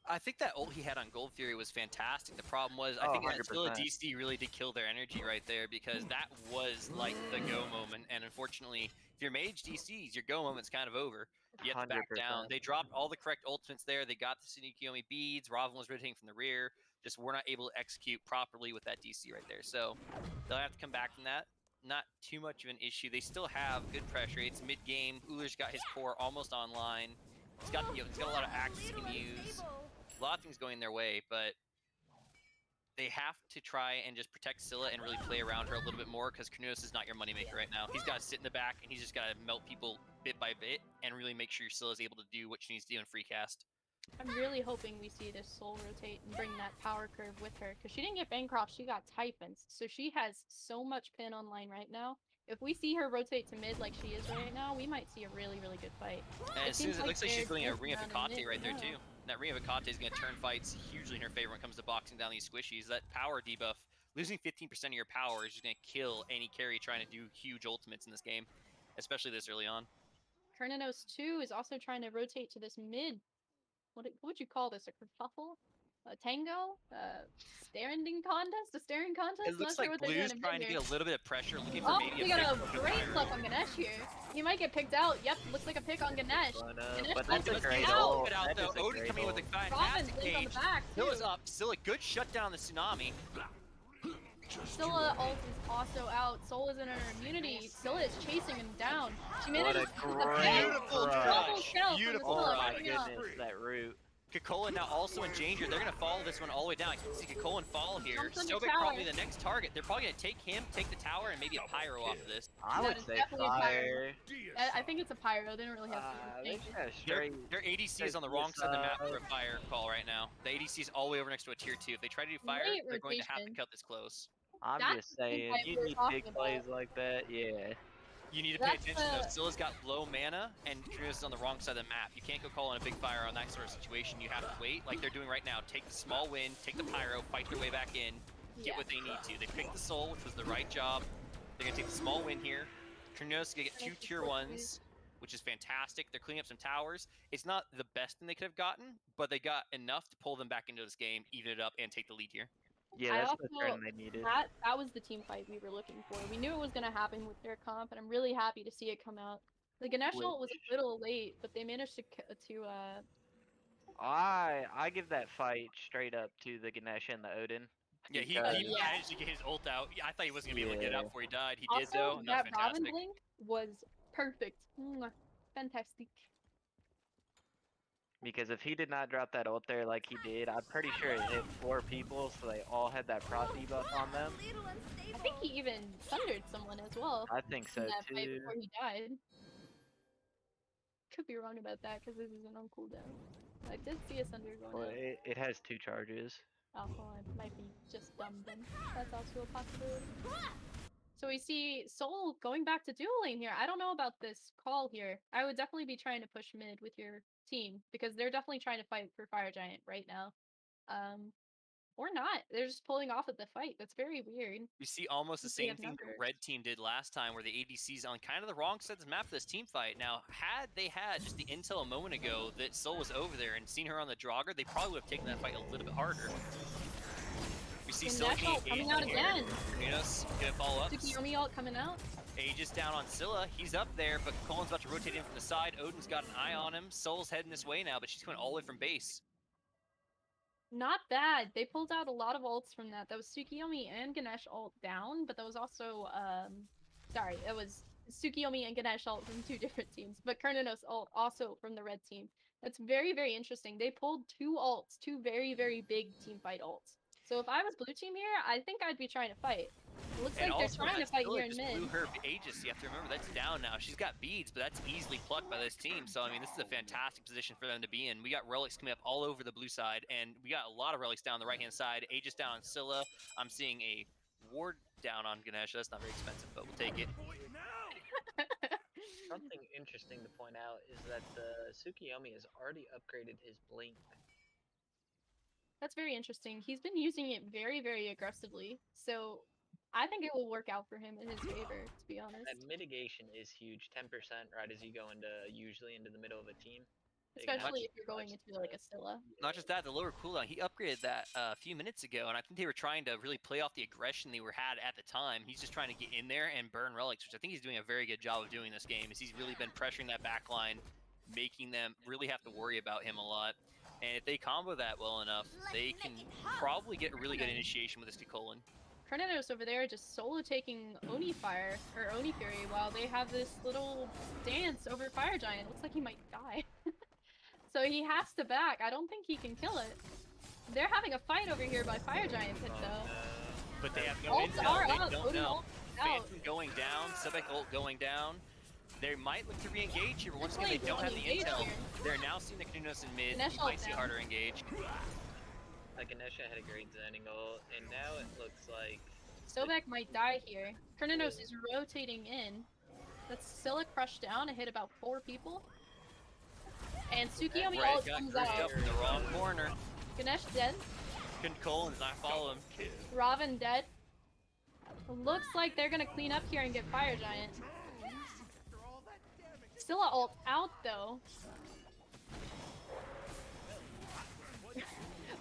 I think that ult he had on Gold Fury was fantastic. The problem was, I Oh, think that still a 100%. DC really did kill their energy right there because that was like the go moment. And unfortunately, if you're mage DCs, your go moment's kind of over. You have to back down. 100%. They dropped all the correct ultimates there. They got the Tsukiyomi beads. Raven was rotating from the rear. Just were not able to execute properly with that DC right there. So they'll have to come back from that. Not too much of an issue. They still have good pressure. It's mid game. Ullr's got his core almost online. He's got a lot of axes he can use. A lot of things going their way, but they have to try and just protect Scylla and really play around her a little bit more because Cornelius is not your moneymaker right now. He's got to sit in the back and he's just got to melt people bit by bit and really make sure Scylla is able to do what she needs to do in free cast. I'm really hoping we see this soul rotate and bring that power curve with her because she didn't get Bancroft, she got Typhons. So she has so much pin online right now. If we see her rotate to mid like she is right now, we might see a really, really good fight. And as soon as it looks like she's doing a dancing Ring of around in Hecate mid, right there yeah. too. And that Ring of Hecate is going to turn fights hugely in her favor when it comes to boxing down these squishies. That power debuff, losing 15% of your power is just going to kill any carry trying to do huge ultimates in this game, especially this early on. Kernanos 2 is also trying to rotate to this mid. What would you call this? A kerfuffle? A tango? Staring contest? A staring contest? It looks Not sure like what they're doing Blue's in trying mid to here. get a little bit of pressure, looking for Oh, maybe we a got a pick great fire. pluck on Ganesh here. He might get picked out. Yep, looks like a pick on Ganesh. Ganesh But pulls that's a his great out. ult. Out That though. is a Odin great coming in with a ult. fantastic Robin on the cage. back, Scylla's too. up. Scylla, good shutdown the tsunami. Scylla ult is also out. Soul is in her immunity. Scylla is chasing him down. She What manages a to get great Beautiful crush. double kill from the Beautiful Oh Scylla. my Bring it up. goodness, that root. Kakolan now also in danger. They're going to follow this one all the way down. You can see Kakolan fall here. Jumps on the Sobek tower. probably the next target. They're probably going to take him, take the tower, and maybe a pyro off of this. I That would is say definitely a fire. I think it's a pyro. They don't really have to They change just it. got straight. Their ADC is on the straight wrong side of the map for a QSL. fire call right now. The ADC is all the way over next to a tier 2. If they try to do fire, Great they're going to have to rotation. cut this close. I'm That's just the saying, fight you we were need talking big about. plays like that, yeah. You need to pay That's attention though. the- Scylla's got low mana, and Trios is on the wrong side of the map. You can't go call in a big fire on that sort of situation. You have to wait, like they're doing right now. Take the small win, take the pyro, fight their way back in, get Yeah. what they need to. They picked the soul, which was the right job. They're gonna take the small win here. Trios is gonna get 2 tier 1s, which is fantastic. They're cleaning up some towers. It's not the best thing they could have gotten, but they got enough to pull them back into this game, even it up, and take the lead here. Yeah, I that's the also- turn they needed. That was the team fight we were looking for. We knew it was going to happen with their comp, and I'm really happy to see it come out. The Ganesh ult was a little late, but they managed to I give that fight straight up to the Ganesh and the Odin. Yeah, he because- Yeah. managed to get his ult out. Yeah, I thought he wasn't gonna be able to get it out Yeah. before he died. He also, did though, and that that's Robin fantastic. blink was perfect. Mwah. Fantastic. Because if he did not drop that ult there like he did, I'm pretty sure it hit 4 people, so they all had that prot debuff on them. I think he even thundered someone as well I think so in that fight too. before he died. Could be wrong about that because this isn't on cooldown. I did see a thunder going Well, out. it has 2 charges. Oh, well, I might be just dumb then. That's also a possibility. So we see Soul going back to dueling here. I don't know about this call here. I would definitely be trying to push mid with your team because they're definitely trying to fight for Fire Giant right now. Or not. They're just pulling off at the fight. That's very weird. You see almost the Since they same have thing the numbers. red team did last time, where the ADC's on kind of the wrong side of the map for this team fight. Now, had they had just the intel a moment ago that Soul was over there and seen her on the Draugr, they probably would have taken that fight a little bit harder. We see And Scylla Nash ult getting coming out engaged here. again. Cornelius gonna follow up. Tsukiyomi ult coming out. Aegis down on Scylla. He's up there, but Colin's about to rotate in from the side. Odin's got an eye on him. Soul's heading this way now, but she's coming all the way from base. Not bad. They pulled out a lot of ults from that. That was Tsukiyomi and Ganesh ult down, but that was also sorry, it was Tsukiyomi and Ganesh ult from 2 different teams, but Kernanos ult also from the red team. That's very, very interesting. They pulled 2 ults, 2 very, very big team fight ults. So if I was blue team here, I think I'd be trying to fight. It looks And like they're also, trying to that fight Scylla here in just mid. blew her Aegis. You have to remember that's down now. She's got beads, but that's easily plucked by this team. So I mean, this is a fantastic position for them to be in. We got relics coming up all over the blue side, and we got a lot of relics down the right-hand side. Aegis down on Scylla. I'm seeing a ward down on Ganesh. That's not very expensive, but we'll take it. Something interesting to point out is that the Tsukiyomi has already upgraded his blink. That's very interesting. He's been using it very, very aggressively. So I think it will work out for him in his favor, to be honest. That mitigation is huge, 10% right as you go usually into the middle of a team. Especially if you're going into like a Scylla. Not just that, the lower cooldown. He upgraded that a few minutes ago, and I think they were trying to really play off the aggression they had at the time. He's just trying to get in there and burn relics, which I think he's doing a very good job of doing this game. As he's really been pressuring that back line, making them really have to worry about him a lot. And if they combo that well enough, they can probably get a really good initiation with this Colin. Kernanos over there just solo taking Oni Fire, or Oni Fury, while they have this little dance over Fire Giant. Looks like he might die. So he has to back. I don't think he can kill it. They're having a fight over here by Fire Giant Pit, though. But they have no Ults intel. are They up. don't Odin know. ult out. Phantom going down. Subek ult going down. They might look to re-engage here, but once again, they Really don't have the engage intel. here. They're now seeing the Canunos in mid. Ganesh You might ult see down. harder engage. Ganesha had a great Zenning ult, and now it looks like Sobek might die here. Krininos is rotating in. That's Scylla crushed down and hit about 4 people. And Tsukiyomi Red ult got comes grouped out. up in the wrong corner. Ganesh dead. Couldn't Cole and not follow him. Raven dead. Looks like they're gonna clean up here and get Fire Giant. Scylla ult out though.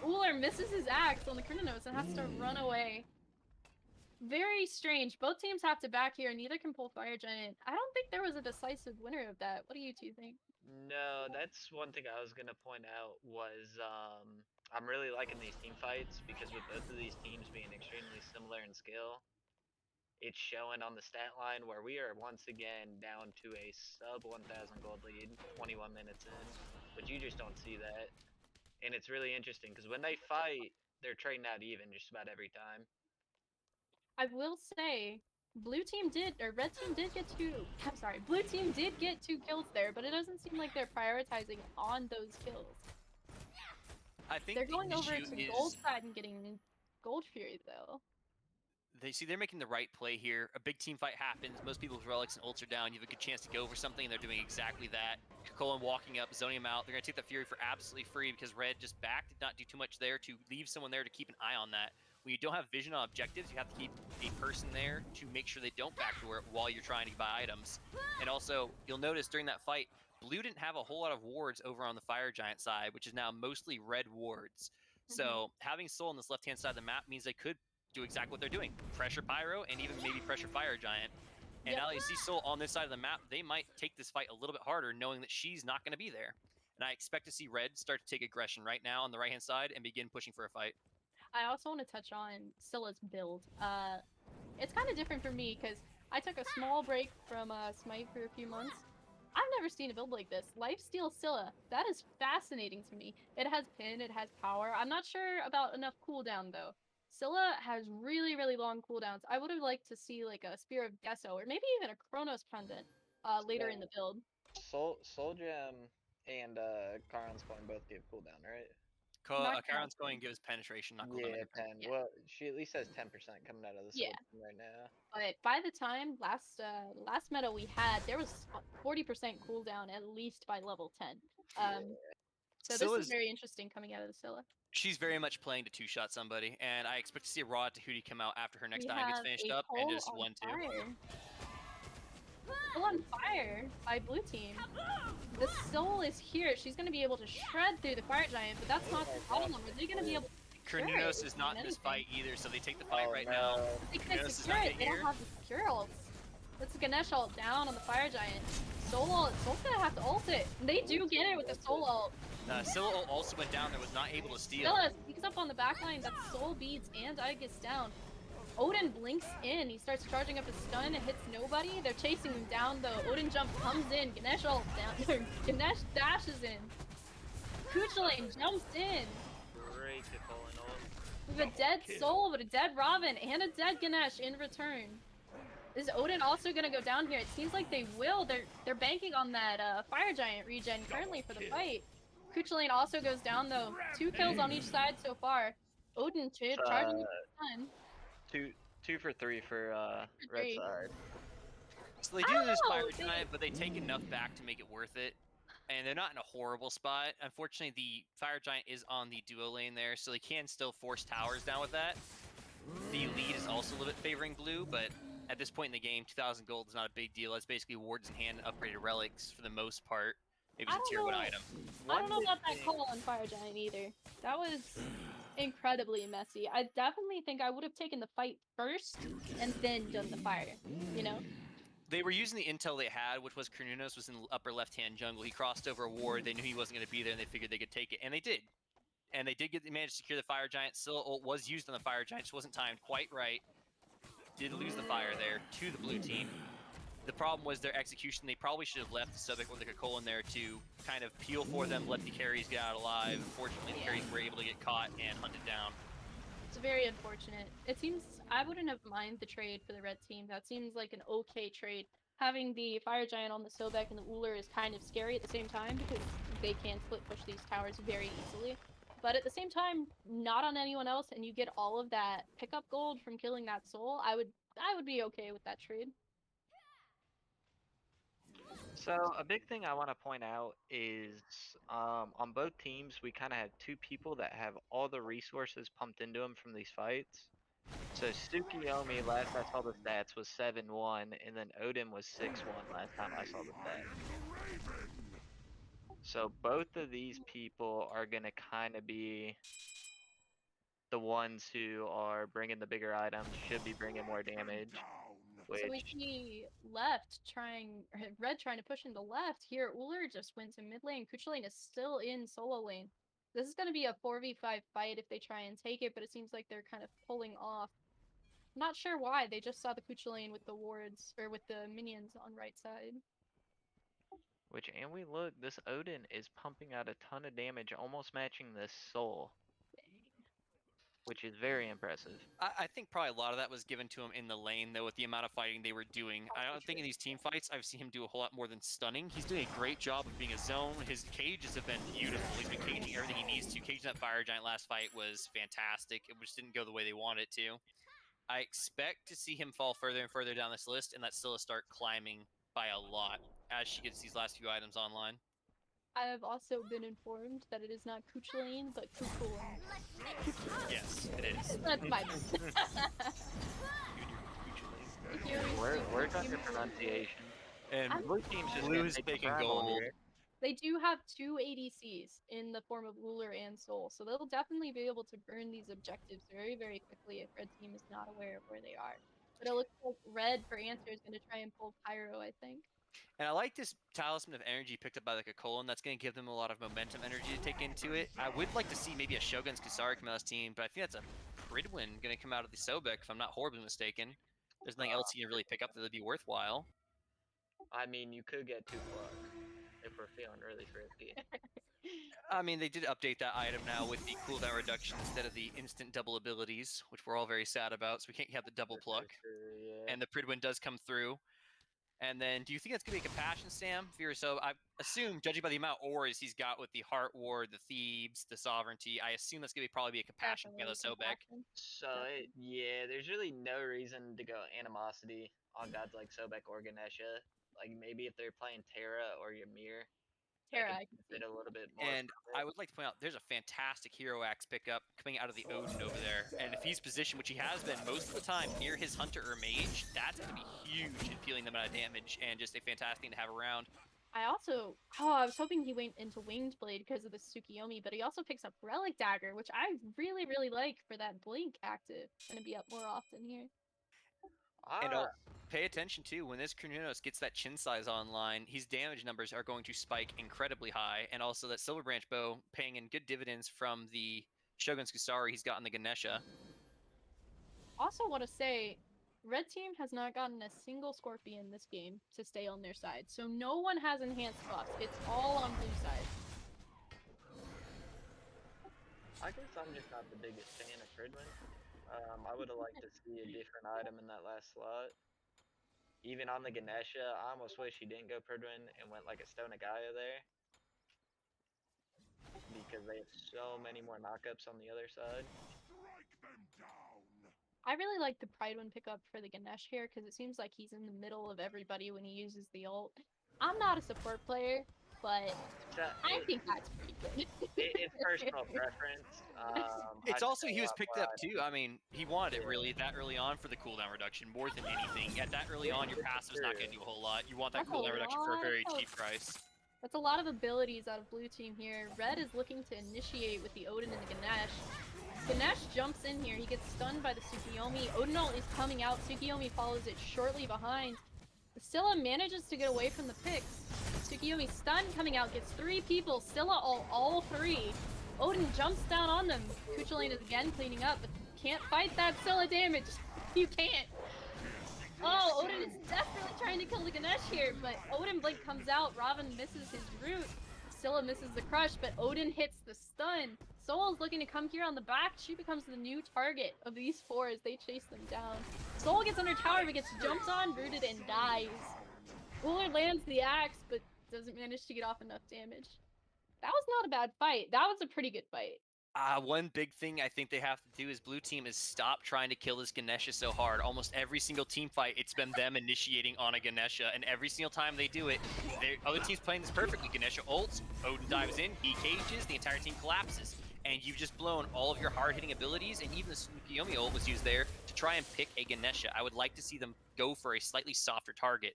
Uller misses his axe on the Krininos and has to run away. Very strange. Both teams have to back here, neither can pull Fire Giant. I don't think there was a decisive winner of that. What do you two think? no, that's one thing I was gonna point out was I'm really liking these team fights because with both of these teams being extremely similar in skill, it's showing on the stat line where we are once again down to a sub 1,000 gold lead, 21 minutes in, but you just don't see that. And it's really interesting because when they fight, they're trading out even just about every time. I will say, blue team did, or red team did get 2, I'm sorry, blue team did get 2 kills there, but it doesn't seem like they're prioritizing on those kills. I think They're the going over issue to is gold side and getting gold fury though. they're making the right play here. A big team fight happens. Most people's relics and ults are down. You have a good chance to go for something, and they're doing exactly that. Colin walking up, zoning him out. They're going to take the Fury for absolutely free because Red just back, did not do too much there to leave someone there to keep an eye on that. When you don't have vision on objectives, you have to keep a person there to make sure they don't backdoor it while you're trying to buy items. And also, you'll notice during that fight, Blue didn't have a whole lot of wards over on the Fire Giant side, which is now mostly red wards. So having Soul on this left-hand side of the map means they could do exactly what they're doing. Pressure Pyro and even maybe pressure Fire Giant. And now that you see Soul on this side of the map, they might take this fight a little bit harder knowing that she's not going to be there. And I expect to see Red start to take aggression right now on the right-hand side and begin pushing for a fight. I also want to touch on Scylla's build. It's kind of different for me because I took a small break from Smite for a few months. I've never seen a build like this. Lifesteal Scylla. That is fascinating to me. It has pin, it has power. I'm not sure about enough cooldown though. Scylla has really, really long cooldowns. I would have liked to see like a Spear of Gesso or maybe even a Chronos Pendant later in the build. Soul Gem and Karan's coin both give cooldown, right? Charon's going to give us penetration, not cooldown. Yeah, 10. Yeah. Well, she at least has 10% coming out of the Soul Yeah. Gem right now. But by the time last meta we had, there was 40% cooldown at least by level 10. So this is very interesting coming out of the Scylla. She's very much playing to two-shot somebody, and I expect to see a raw Tahuti come out after her next We item gets have finished a up and Cole just on 1-2. fire. Cole on fire by blue team. The soul is here. She's going to be able to shred through the fire giant, but that's not the problem. Are they going to be able to secure Cornunos it is not in this anything? fight either, so they take the fight right no. now. They can't Ganesh is secure not it. They here. don't have the secure ults. That's Ganesh ult down on the fire giant. Soul ult. Soul's going to have to ult it. And they do get it with the soul ult. Scylla also went down there, was not able to steal. Scylla sneaks up on the backline. That's soul beads and Eye gets down. Odin blinks in. He starts charging up his stun. It hits nobody. They're chasing him down though. Odin jump comes in. Ganesh ult down. Ganesh dashes in. Kuchelane jumps in. Great to call in ult. With a dead soul, but a dead Robin, and a dead Ganesh in return. Is Odin also gonna go down here? It seems like they will. They're banking on that fire giant regen currently for the fight. Kuchelane also goes down though. 2 kills on each side so far. Odin charging with the stun. 2 for 3 for red three. side. So they do lose Fire Giant, but they take enough back to make it worth it. And they're not in a horrible spot. Unfortunately, the Fire Giant is on the duo lane there, so they can still force towers down with that. The lead is also a little bit favoring blue, but at this point in the game, 2,000 gold is not a big deal. It's basically wards in hand and upgraded relics for the most part. Maybe it's a tier 1 item. I don't know about that call on Fire Giant either. That was incredibly messy. I definitely think I would have taken the fight first and then done the fire, you know? They were using the intel they had, which was Cornunos was in the upper left-hand jungle. He crossed over a ward. They knew he wasn't going to be there, and they figured they could take it, and they did. And they manage to secure the Fire Giant. Scylla ult was used on the Fire Giant, just wasn't timed quite right. Did lose the fire there to the blue team. The problem was their execution. They probably should have left the Sobek with like a Cole in there to kind of peel for them, let the carries get out alive. Unfortunately, the carries were able to get caught and hunted down. It's very unfortunate. It seems I wouldn't have minded the trade for the red team. That seems like an okay trade. Having the Fire Giant on the Sobek and the Uller is kind of scary at the same time because they can split push these towers very easily. But at the same time, not on anyone else, and you get all of that pickup gold from killing that soul. I would be okay with that trade. So a big thing I want to point out is on both teams we kind of had two people that have all the resources pumped into them from these fights. So Tsukiyomi, last I saw the stats, was 7-1, and then Odin was 6-1 last time I saw the stats. So both of these people are gonna kind of be the ones who are bringing the bigger items, should be bringing more damage. So we Which see left trying, or red trying to push into left. Here, Uller just went to mid lane. Kuchulain is still in solo lane. This is going to be a 4v5 fight if they try and take it, but it seems like they're kind of pulling off. I'm not sure why. They just saw the Kuchulain with the wards, or with the minions on right side. and we look, this Odin is pumping out a ton of damage, almost matching this soul, which is very impressive. I think probably a lot of that was given to him in the lane, though, with the amount of fighting they were doing. I don't think in these team fights I've seen him do a whole lot more than stunning. He's doing a great job of being a zone. His cages have been beautiful. He's been caging everything he needs to. Caging that Fire Giant last fight was fantastic. It just didn't go the way they wanted it to. I expect to see him fall further and further down this list, and that Scylla start climbing by a lot as she gets these last few items online. I have also been informed that it is not Kuchulain, but Kuchulain. Yes, it is. That's my Where's on your pronunciation? And Blue team's just Blue gonna is take the taking primal gold. here. They do have 2 ADCs in the form of Uller and Soul, so they'll definitely be able to burn these objectives very, very quickly if Red Team is not aware of where they are. But it looks like Red, for answer, is going to try and pull Pyro, I think. And I like this Talisman of Energy picked up by like a Colon. That's going to give them a lot of momentum energy to take into it. I would like to see maybe a Shogun's Kusari come out of this team, but I think that's a Pridwin going to come out of the Sobek, if I'm not horribly mistaken. There's nothing else you can really pick up that would be worthwhile. I mean, you could get 2 pluck if we're feeling really thrifty. I mean, they did update that item now with the cooldown reduction instead of the instant double abilities, which we're all very sad about, so we can't have the double pluck. Yeah. And the Pridwin does come through. And then, do you think that's going to be a Compassion Stam? So I assume, judging by the amount of auras he's got with the Heart Ward, the Thebes, the Sovereignty, I assume that's going to probably be a Compassion by the Sobek. So, yeah, there's really no reason to go Animosity on gods like Sobek or Ganesha. Like, maybe if they're playing Terra or Ymir, Terra, I can see. a little bit more. And I would like to point out, there's a fantastic Hero Axe pickup coming out of the Odin over there. And if he's positioned, which he has been most of the time, near his Hunter or Mage, that's going to be huge in peeling them out of damage, and just a fantastic thing to have around. I also, I was hoping he went into Winged Blade because of the Tsukiyomi, but he also picks up Relic Dagger, which I really, really like for that Blink active. Gonna be up more often here. And pay attention too, when this Kronos gets that chin size online, his damage numbers are going to spike incredibly high, and also that Silver Branch Bow paying in good dividends from the Shogun's Kusari he's got in the Ganesha. Also want to say, Red Team has not gotten a single Scorpion this game to stay on their side, so no one has enhanced buffs. It's all on blue side. I guess I'm just not the biggest fan of Pridwin. I would have liked to see a different item in that last slot. Even on the Ganesha, I almost wish he didn't go Pridwin and went like a Stone of Gaia there. Because they have so many more knockups on the other side. I really like the Pridewin pickup for the Ganesh here because it seems like he's in the middle of everybody when he uses the ult. I'm not a support player, but I think that's pretty good. It's personal preference. It's also, he was picked up too. I mean, he wanted it really that early on for the cooldown reduction more than anything. At that early on, your passive is not going to do a whole lot. You want that cooldown reduction for a very cheap price. That's a lot of abilities out of blue team here. Red is looking to initiate with the Odin and the Ganesh. Ganesh jumps in here. He gets stunned by the Tsukiyomi. Odin ult is coming out. Tsukiyomi follows it shortly behind. Scylla manages to get away from the picks. Tsukiyomi stun coming out, gets 3 people. Scylla all 3. Odin jumps down on them. Kuchulain is again cleaning up, but can't fight that Scylla damage. You can't. Oh, Odin is definitely trying to kill the Ganesh here, but Odin Blink comes out, Robin misses his root, Scylla misses the crush, but Odin hits the stun. Soul is looking to come here on the back. She becomes the new target of these four as they chase them down. Soul gets under tower but gets jumped on, rooted, and dies. Uller lands the axe, but doesn't manage to get off enough damage. That was not a bad fight. That was a pretty good fight. One big thing I think they have to do is blue team is stop trying to kill this Ganesha so hard. Almost every single team fight, it's been them initiating on a Ganesha, and every single time they do it, other team's playing this perfectly. Ganesha ults, Odin dives in, he cages, the entire team collapses. And you've just blown all of your hard-hitting abilities, and even the Tsukiyomi ult was used there to try and pick a Ganesha. I would like to see them go for a slightly softer target.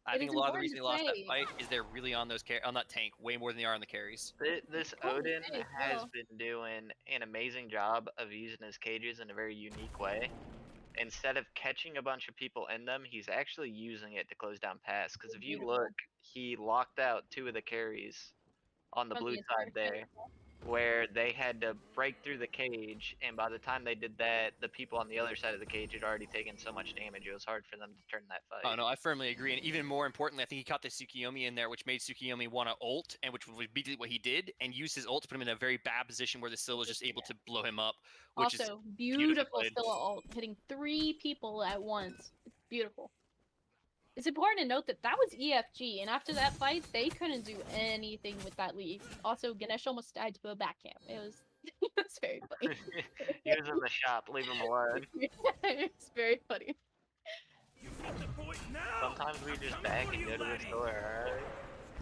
I think a lot of the reason they lost that fight is they're really on that tank way more than they are on the carries. This Odin has been doing an amazing job of using his cages in a very unique way. Instead of catching a bunch of people in them, he's actually using it to close down paths. Because if you look, he locked out 2 of the carries on the blue side there, where they had to break through the cage, and by the time they did that, the people on the other side of the cage had already taken so much damage, it was hard for them to turn that fight. Oh no, I firmly agree, and even more importantly, I think he caught the Tsukiyomi in there, which made Tsukiyomi want to ult, and which was immediately what he did, and used his ult to put him in a very bad position where the Syl was just able to blow him up, which also, is beautiful Scylla ult, hitting 3 people at once. It's beautiful. It's important to note that that was EFG, and after that fight, they couldn't do anything with that league. Also, Ganesh almost died to a back camp. It was, it was very funny. He was in the shop, leave him alone. It's very funny. Sometimes we just back and go to the store, alright?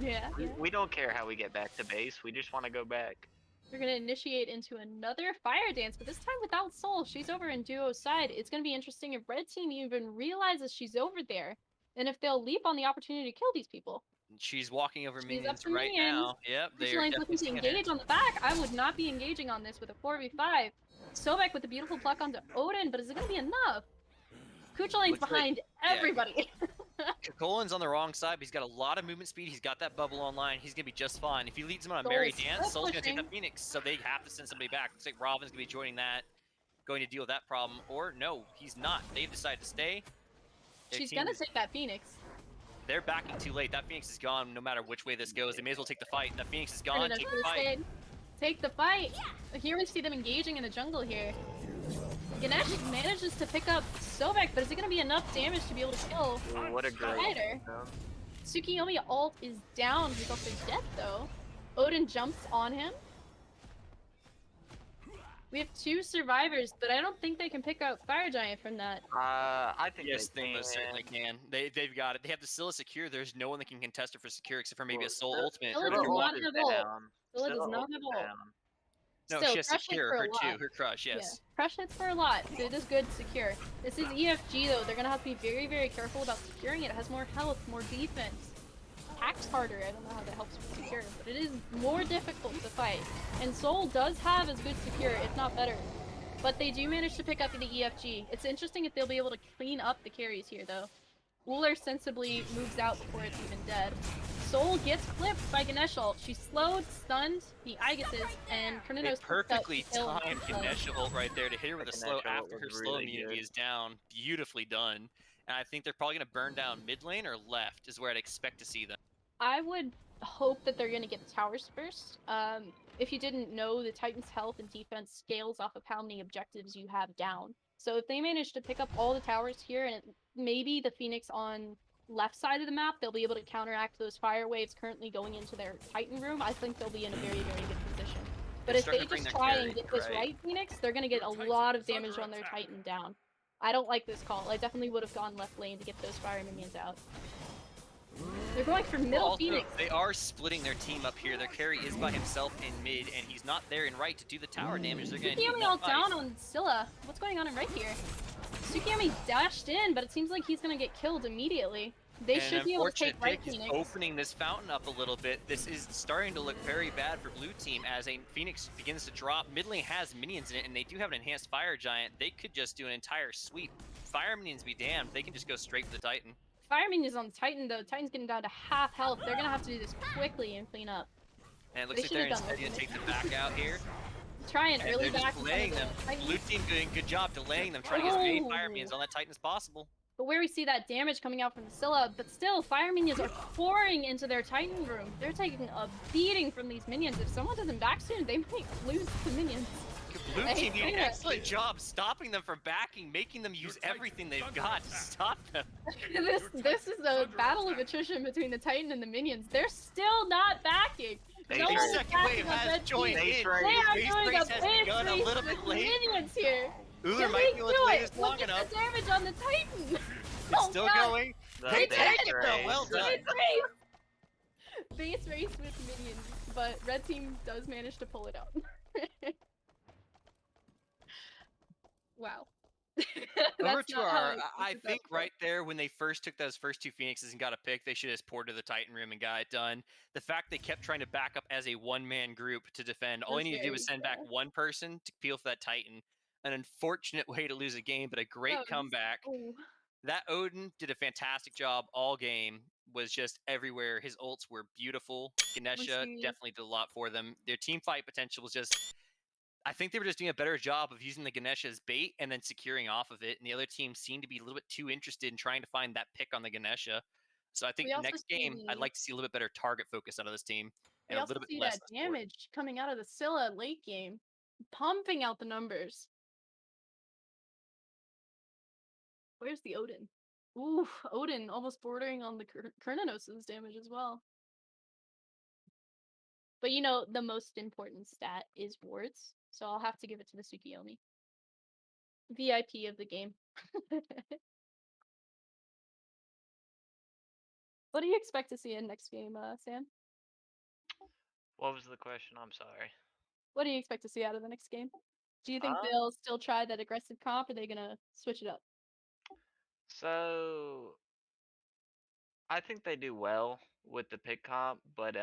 Yeah, We don't care how we get back to base, we just want to go back. We're gonna initiate into another fire dance, but this time without Soul. She's over in Duo's side. It's gonna be interesting if Red Team even realizes she's over there, and if they'll leap on the opportunity to kill these people. She's walking over minions up to right minions. now. Yep, They're looking to engage on the back. I would not be engaging on this with a 4v5. Sobek with a beautiful pluck onto Odin, but is it gonna be enough? Kuchelane's behind everybody. Kolin's on the wrong side, but he's got a lot of movement speed. He's got that bubble online. He's gonna be just fine. If he leads him on a merry dance, Soul's gonna take the Phoenix, so they have to send somebody back. Looks like Robin's gonna be joining that, going to deal with that problem. Or no, he's not. They've decided to stay. She's gonna take that Phoenix. They're backing too late. That Phoenix is gone no matter which way this goes. They may as well take the fight. That Phoenix is gone. Take the fight. Take the fight. Here we see them engaging in the jungle here. Ganesh manages to pick up Sobek, but is it going to be enough damage to be able to kill What a great Spider? Tsukiyomi ult is down. He's also dead though. Odin jumps on him. We have 2 survivors, but I don't think they can pick out Fire Giant from that. I think yes, they most certainly can. They've got it. They have the Scylla secure. There's no one that can contest it for secure except for maybe a Soul ultimate. Scylla does not have ult. Scylla does not have ult. No, Still, she has secure. Her too. Her crush, yes. Yeah. Crush hits for a lot. It is good secure. This is EFG though. They're gonna have to be very, very careful about securing it. It has more health, more defense. Hacks harder. I don't know how that helps with secure, but it is more difficult to fight. And Soul does have as good secure, if not better. But they do manage to pick up the EFG. It's interesting if they'll be able to clean up the carries here though. Uller sensibly moves out before it's even dead. Soul gets clipped by Ganesh ult. She's slowed, stunned, the Aegises, and Kernino's perfectly timed Ganesh ult right there to hit her with a slow after her slow immunity is down. Beautifully done. And I think they're probably going to burn down mid lane or left is where I'd expect to see them. I would hope that they're going to get the towers first. If you didn't know, the Titan's health and defense scales off of how many objectives you have down. So if they manage to pick up all the towers here, and maybe the Phoenix on left side of the map, they'll be able to counteract those fire waves currently going into their Titan room. I think they'll be in a very, very good position. But if they just try and get this right, Phoenix, they're going to get a lot of damage on their Titan down. I don't like this call. I definitely would have gone left lane to get those fire minions out. They're going for middle Phoenix. They are splitting their team up here. Their carry is by himself in mid, and he's not there in right to do the tower damage. They're going to Tsukiyomi all down on Scylla. What's going on in right here? Tsukiyomi dashed in, but it seems like he's going to get killed immediately. They should be able to take right Phoenix. Opening this fountain up a little bit. This is starting to look very bad for blue team as a Phoenix begins to drop. Mid lane has minions in it, and they do have an enhanced fire giant. They could just do an entire sweep. Fire minions be damned. They can just go straight for the Titan. Fire minions on Titan though. Titan's getting down to half health. They're gonna have to do this quickly and clean up. And it looks like they're instead gonna take the back out here. Try an early back. Delaying them. Blue team doing a good job delaying them, trying to get as many fire minions on that Titan as possible. But where we see that damage coming out from the Scylla, but still, fire minions are pouring into their Titan room. They're taking a beating from these minions. If someone doesn't back soon, they might lose to minions. Blue I team did an hate excellent job stopping them from backing, making them use everything they've got to stop them. this is a battle of attrition between the Titan and the minions. They're still not backing. Base No one race. is Second backing wave on has red joined team. Base in. race. They are Base doing race a has base begun a race little with bit late. minions here. Uller Can might they feel do its it? latest Look long at enough. the damage on the Titan. It's Oh, still God. going. The They base take it though. race. Well done. Base race! Base race with minions, but red team does manage to pull it out. Wow. Over That's to not how our, I I expected that think to go. right there when they first took those first two Phoenixes and got a pick, they should have poured to the Titan room and got it done. The fact they kept trying to back up as a one-man group to defend, all you Was need to do very, is send back one person to peel for that Titan. An unfortunate way to lose a game, but a great that was- comeback. oh. That Odin did a fantastic job all game, was just everywhere. His ults were beautiful. Ganesha he- definitely did a lot for them. Their team fight potential was just, I think they were just doing a better job of using the Ganesha as bait and then securing off of it. And the other team seemed to be a little bit too interested in trying to find that pick on the Ganesha. So I think We also next see game, I'd like to see a little bit better target focus out of this team We and a also little bit see less that support. damage coming out of the Scylla late game, pumping out the numbers. Where's the Odin? Ooh, Odin almost bordering on the Kernanos' damage as well. But you know, the most important stat is wards, so I'll have to give it to the Tsukiyomi. VIP of the game. What do you expect to see in next game, Sam? What was the question? I'm sorry. What do you expect to see out of the next game? Do you think Um, they'll still try that aggressive comp, or are they gonna switch it up? So I think they do well with the pick comp, but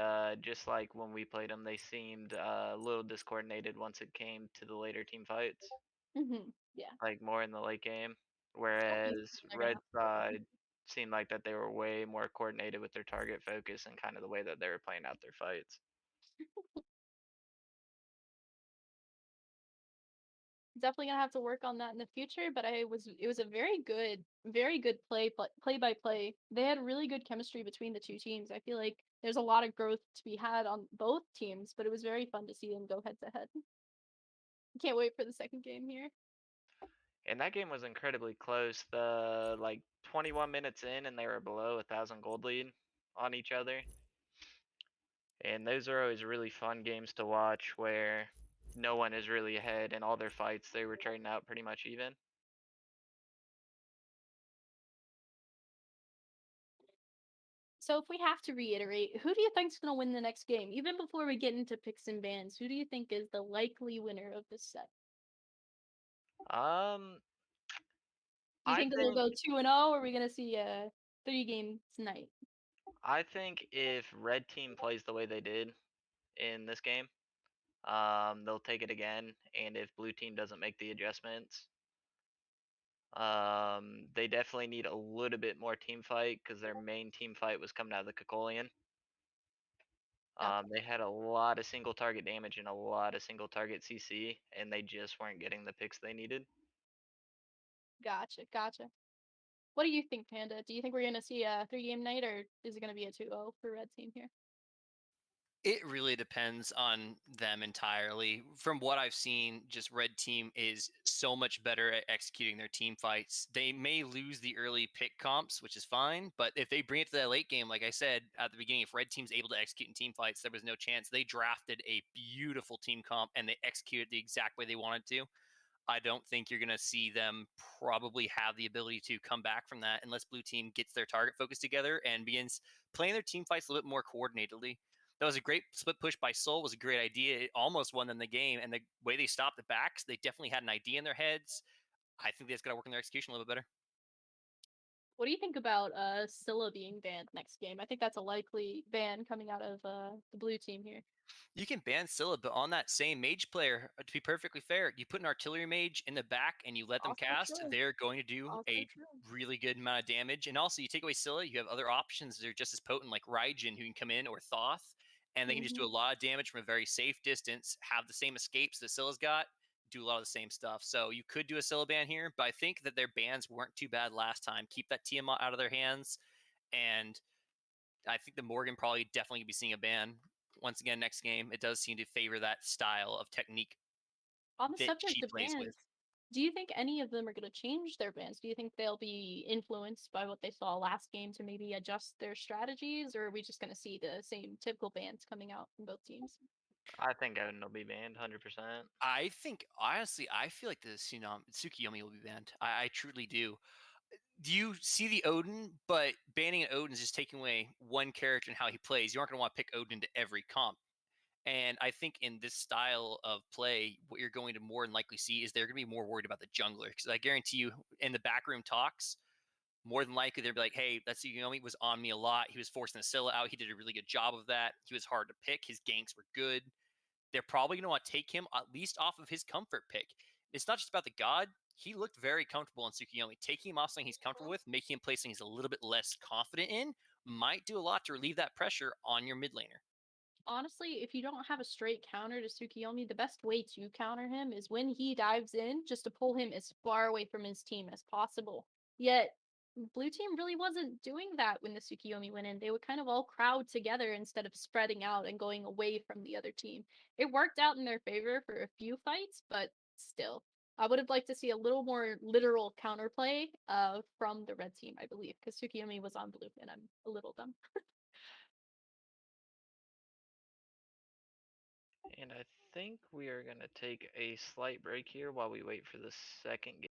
just like when we played them, they seemed a little discoordinated once it came to the later team fights, Yeah. like more in the late game. Definitely Whereas something they're gonna Red have to work on. side seemed like that they were way more coordinated with their target focus and kind of the way that they were playing out their fights. Definitely gonna have to work on that in the future, but it was a very good play by play. They had really good chemistry between the two teams. I feel like there's a lot of growth to be had on both teams, but it was very fun to see them go head to head. Can't wait for the second game here. And that game was incredibly close. The like 21 minutes in, and they were below 1,000 gold lead on each other. And those are always really fun games to watch where no one is really ahead and all their fights they were trading out pretty much even. So if we have to reiterate, who do you think's gonna win the next game? Even before we get into picks and bans, who do you think is the likely winner of this set? Um, Do you I think it'll think go 2-0, or are we gonna see a 3-game tonight? I think if red team plays the way they did in this game, they'll take it again. And if blue team doesn't make the adjustments, they definitely need a little bit more team fight because their main team fight was coming out of the Cacolian. Gotcha. They had a lot of single target damage and a lot of single target CC, and they just weren't getting the picks they needed. Gotcha. What do you think, Panda? Do you think we're gonna see a 3-game night, or is it gonna be a 2-0 for red team here? It really depends on them entirely. From what I've seen, just red team is so much better at executing their team fights. They may lose the early pick comps, which is fine, but if they bring it to that late game, like I said at the beginning, if red team's able to execute in team fights, there was no chance. They drafted a beautiful team comp and they executed the exact way they wanted to. I don't think you're going to see them probably have the ability to come back from that unless blue team gets their target focus together and begins playing their team fights a little bit more coordinatedly. That was a great split push by Soul, was a great idea. It almost won them the game, and the way they stopped the backs, they definitely had an idea in their heads. I think they just got to work on their execution a little bit better. What do you think about Scylla being banned next game? I think that's a likely ban coming out of the blue team here. You can ban Scylla, but on that same mage player, to be perfectly fair, you put an artillery mage in the back and you let them Also cast, true. they're going to do Also a true. really good amount of damage. And also, you take away Scylla, you have other options that are just as potent, like Raijin, who can come in, or Thoth, and they can just do a lot of damage from a very safe distance, have the same escapes that Scylla's got, do a lot of the same stuff. So you could do a solo ban here, but I think that their bans weren't too bad last time. Keep that TM out of their hands, and I think the Morgan probably definitely could be seeing a ban once again next game. It does seem to favor that style of technique On the that subject she of plays with. bans, do you think any of them are going to change their bans? Do you think they'll be influenced by what they saw last game to maybe adjust their strategies, or are we just going to see the same typical bans coming out from both teams? I think Odin will be banned 100%. I think honestly, I feel like the Tsukiyomi will be banned. I truly do. Do you see the Odin? But banning an Odin is just taking away one character and how he plays. You aren't going to want to pick Odin to every comp. And I think in this style of play, what you're going to more than likely see is they're going to be more worried about the jungler. Because I guarantee you, in the backroom talks, more than likely they'll be like, "Hey, that Tsukiyomi was on me a lot. He was forcing the Scylla out. He did a really good job of that. He was hard to pick. His ganks were good." They're probably going to want to take him at least off of his comfort pick. It's not just about the god. He looked very comfortable in Tsukiyomi. Taking him off something he's comfortable with, making him play something he's a little bit less confident in, might do a lot to relieve that pressure on your mid laner. Honestly, if you don't have a straight counter to Tsukiyomi, the best way to counter him is when he dives in, just to pull him as far away from his team as possible. Yet, blue team really wasn't doing that when the Tsukiyomi went in. They would kind of all crowd together instead of spreading out and going away from the other team. It worked out in their favor for a few fights, but still. I would have liked to see a little more literal counterplay from the red team, I believe, because Tsukiyomi was on blue, and I'm a little dumb. And I think we are going to take a slight break here while we wait for the second game.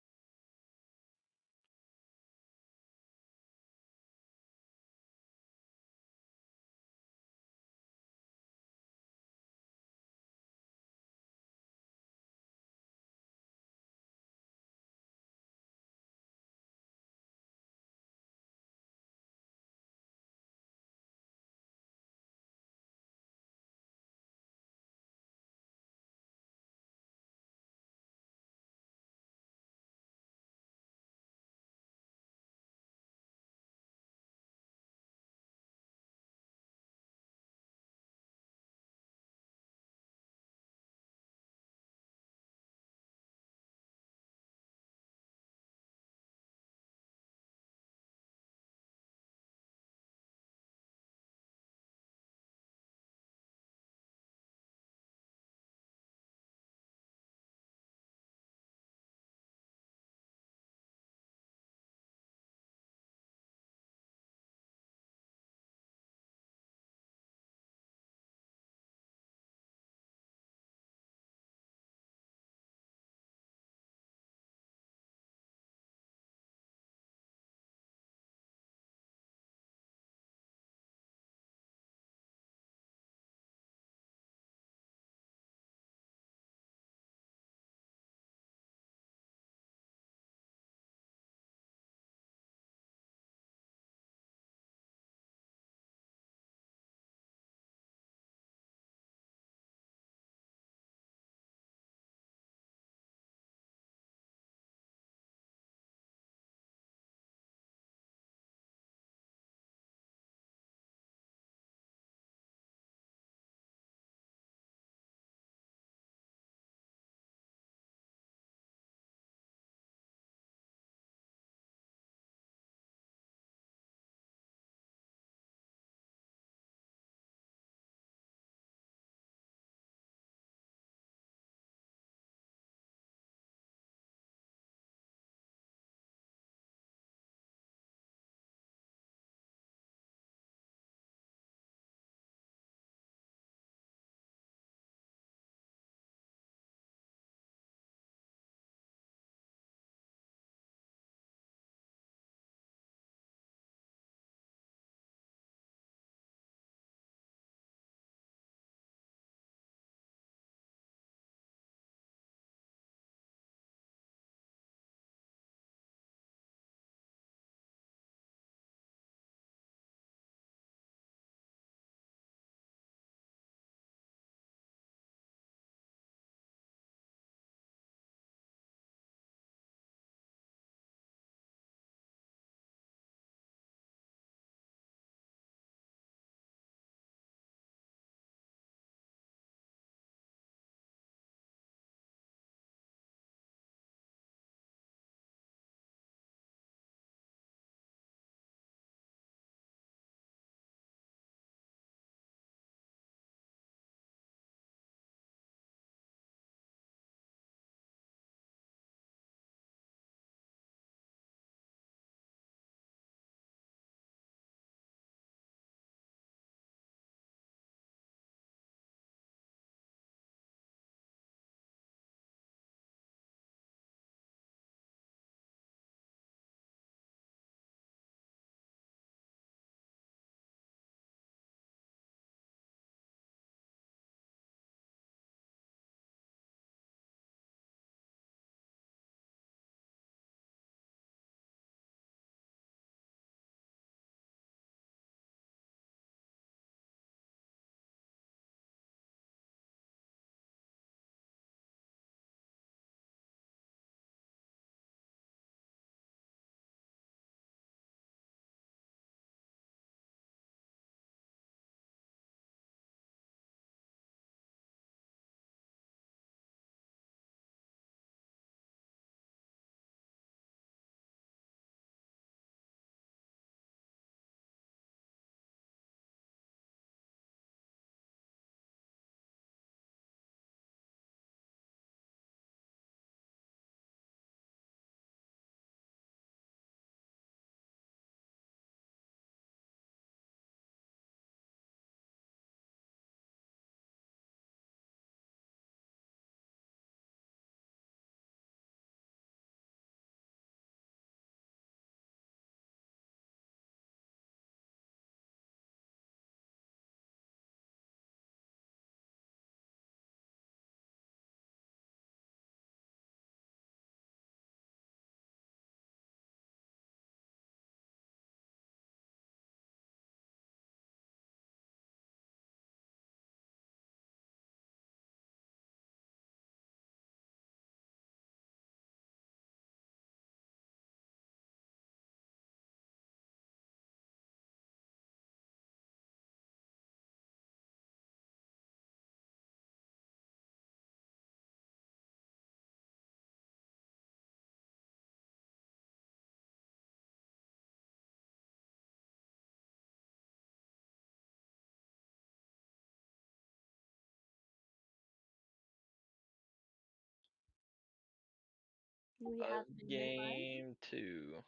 We have Of been midline. game 2.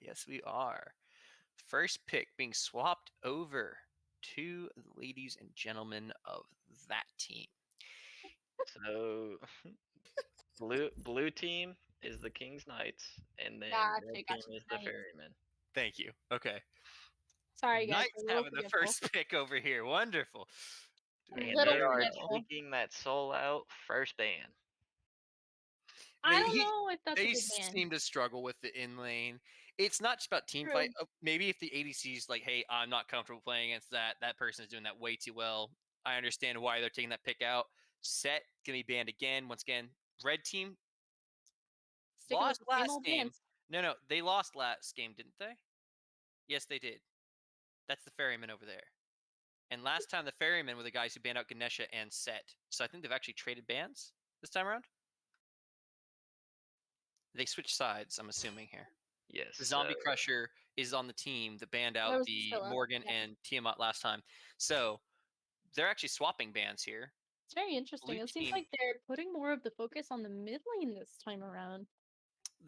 Yes, we are. First pick being swapped over to the ladies and gentlemen of that team. So blue team is the King's Knights, and then red Gotcha, team gotcha. is the Nice. Ferrymen. Thank you. Okay. Sorry, guys, Knights a little having the forgetful. first pick over here. Wonderful. A And little they are forgetful. taking that soul out first ban. I don't know if that's a They good ban. seem to struggle with the in lane. It's not just about team fight. True. Maybe if the ADC is like, hey, I'm not comfortable playing against that person is doing that way too well. I understand why they're taking that pick out. Set gonna be banned again. Once again, red team Sticking with lost the same last old game. bans. No, they lost last game, didn't they? Yes, they did. That's the Ferryman over there. And last time the Ferrymen were the guys who banned out Ganesha and Set. So I think they've actually traded bans this time around. They switched sides, I'm assuming here. Yes. The Zombie Crusher is on the team that banned That out was the Scylla. Morgan Yeah. and Tiamat last time. So they're actually swapping bans here. It's very interesting. Blue It seems team, like they're putting more of the focus on the mid lane this time around.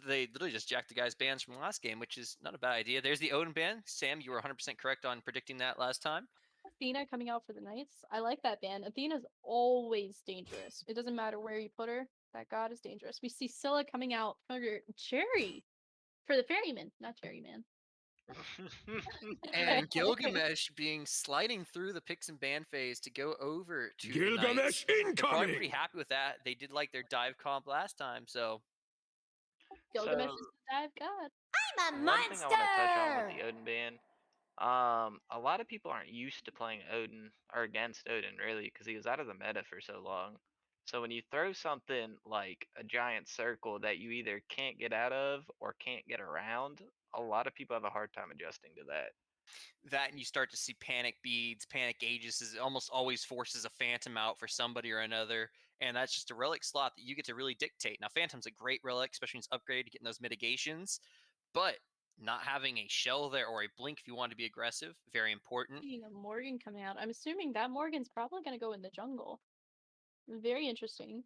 they literally just jacked the guy's bans from the last game, which is not a bad idea. There's the Odin ban. Sam, you were 100% correct on predicting that last time. Athena coming out for the Knights. I like that ban. Athena's always dangerous. It doesn't matter where you put her. That god is dangerous. We see Scylla coming out for Cherry. For the Ferryman, not Cherry Man. And Gilgamesh being sliding through the picks and ban phase to go over to the Knights. Gilgamesh They're probably incoming! pretty happy with that. They did like their dive comp last time, so Gilgamesh So is the dive god. I'm a one thing I want to touch on with the monster! Odin ban, a lot of people aren't used to playing Odin or against Odin really because he was out of the meta for so long. So when you throw something like a giant circle that you either can't get out of or can't get around, a lot of people have a hard time adjusting to that. that and you start to see panic beads, panic aegis is almost always forces a phantom out for somebody or another, and that's just a relic slot that you get to really dictate. Now, Phantom's a great relic, especially when it's upgraded, getting those mitigations, but not having a shell there or a blink if you want to be aggressive, very important. Seeing a Morgan coming out. I'm assuming that Morgan's probably going to go in the jungle. Very interesting.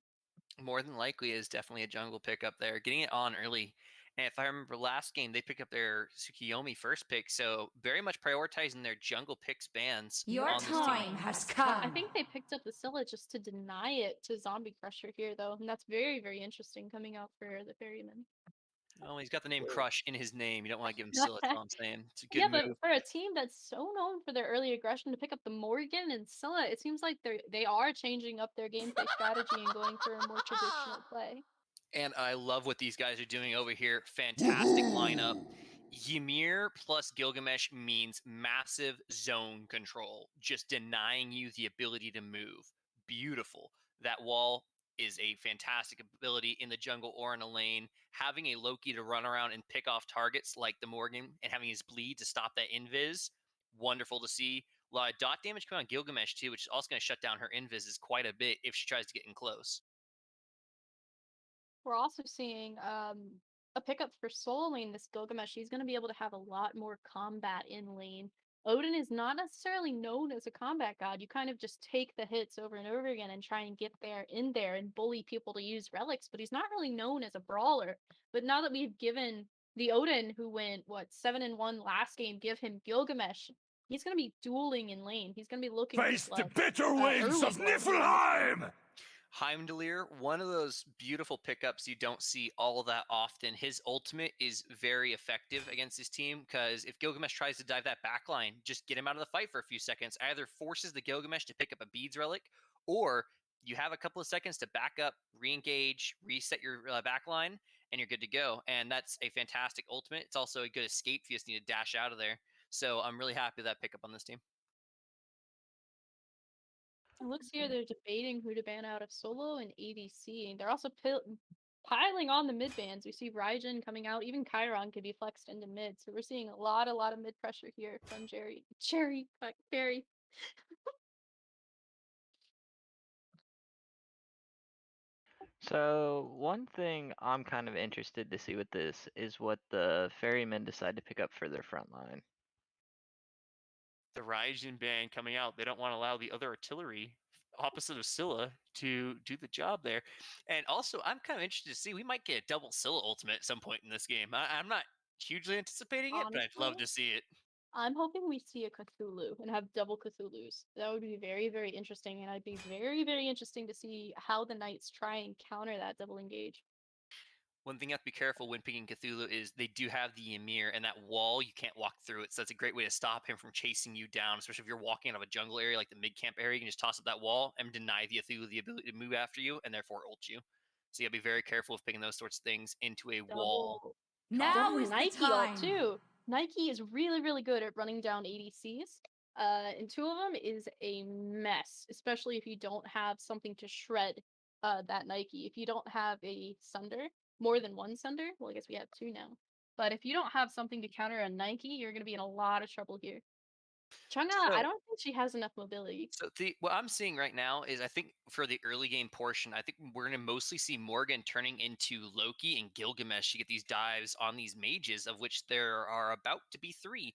More than likely is definitely a jungle pickup there, getting it on early. And if I remember last game, they picked up their Tsukiyomi first pick, so very much prioritizing their jungle picks bans Your on this team. time has I come. think they picked up the Scylla just to deny it to Zombie Crusher here, though, and that's very, very interesting coming out for the Ferryman. Well, he's got the name Crush in his name. You don't want to give him Scylla, that's all I'm saying. It's a good Yeah, move. but for a team that's so known for their early aggression to pick up the Morgan and Scylla, it seems like they are changing up their gameplay strategy and going for a more traditional play. And I love what these guys are doing over here. Fantastic lineup. Ymir plus Gilgamesh means massive zone control, just denying you the ability to move. Beautiful. That wall is a fantastic ability in the jungle or in a lane. Having a Loki to run around and pick off targets like the Morgan and having his bleed to stop that invis, wonderful to see. A lot of dot damage coming on Gilgamesh too, which is also going to shut down her invises quite a bit if she tries to get in close. We're also seeing a pickup for solo lane. This Gilgamesh, he's going to be able to have a lot more combat in lane. Odin is not necessarily known as a combat god. You kind of just take the hits over and over again and try and get there in there and bully people to use relics, but he's not really known as a brawler. But now that we've given the Odin who went 7-1 last game, give him Gilgamesh, he's going to be dueling in lane. He's going to be looking Face for the blood. bitter winds Early of blood here in this game. Niflheim! Heimdallr, one of those beautiful pickups you don't see all that often. His ultimate is very effective against his team because if Gilgamesh tries to dive that backline, just get him out of the fight for a few seconds. Either forces the Gilgamesh to pick up a beads relic, or you have a couple of seconds to back up, re-engage, reset your backline, and you're good to go. And that's a fantastic ultimate. It's also a good escape if you just need to dash out of there. So I'm really happy with that pickup on this team. It looks here they're debating who to ban out of solo and ADC. They're also piling on the mid bans. We see Raijin coming out. Even Chiron could be flexed into mid. So we're seeing a lot of mid pressure here from Barry. So one thing I'm kind of interested to see with this is what the Ferrymen decide to pick up for their front line. The Raijin ban coming out, they don't want to allow the other artillery opposite of Scylla to do the job there. And also, I'm kind of interested to see we might get a double Scylla ultimate at some point in this game. I'm not hugely anticipating it, but I'd love Honestly, to see it. I'm hoping we see a Cthulhu and have double Cthulhus. That would be very, very interesting, and I'd be very, very interesting to see how the knights try and counter that double engage. One thing you have to be careful when picking Cthulhu is they do have the Ymir, and that wall you can't walk through it. So that's a great way to stop him from chasing you down, especially if you're walking out of a jungle area like the mid camp area. You can just toss up that wall and deny the Cthulhu the ability to move after you, and therefore ult you. So you gotta be very careful of picking those sorts of things into a wall Double comp. Now double is the Nike ult time. too. Nike is really, really good at running down ADCs. And two of them is a mess, especially if you don't have something to shred that Nike. If you don't have a Sunder, more than one Sunder, well, I guess we have two now. But if you don't have something to counter a Nike, you're going to be in a lot of trouble here. Chang'e, I So don't think she has enough mobility. So what I'm seeing right now is I think for the early game portion, I think we're going to mostly see Morgan turning into Loki and Gilgamesh to get these dives on these mages, of which there are about to be 3.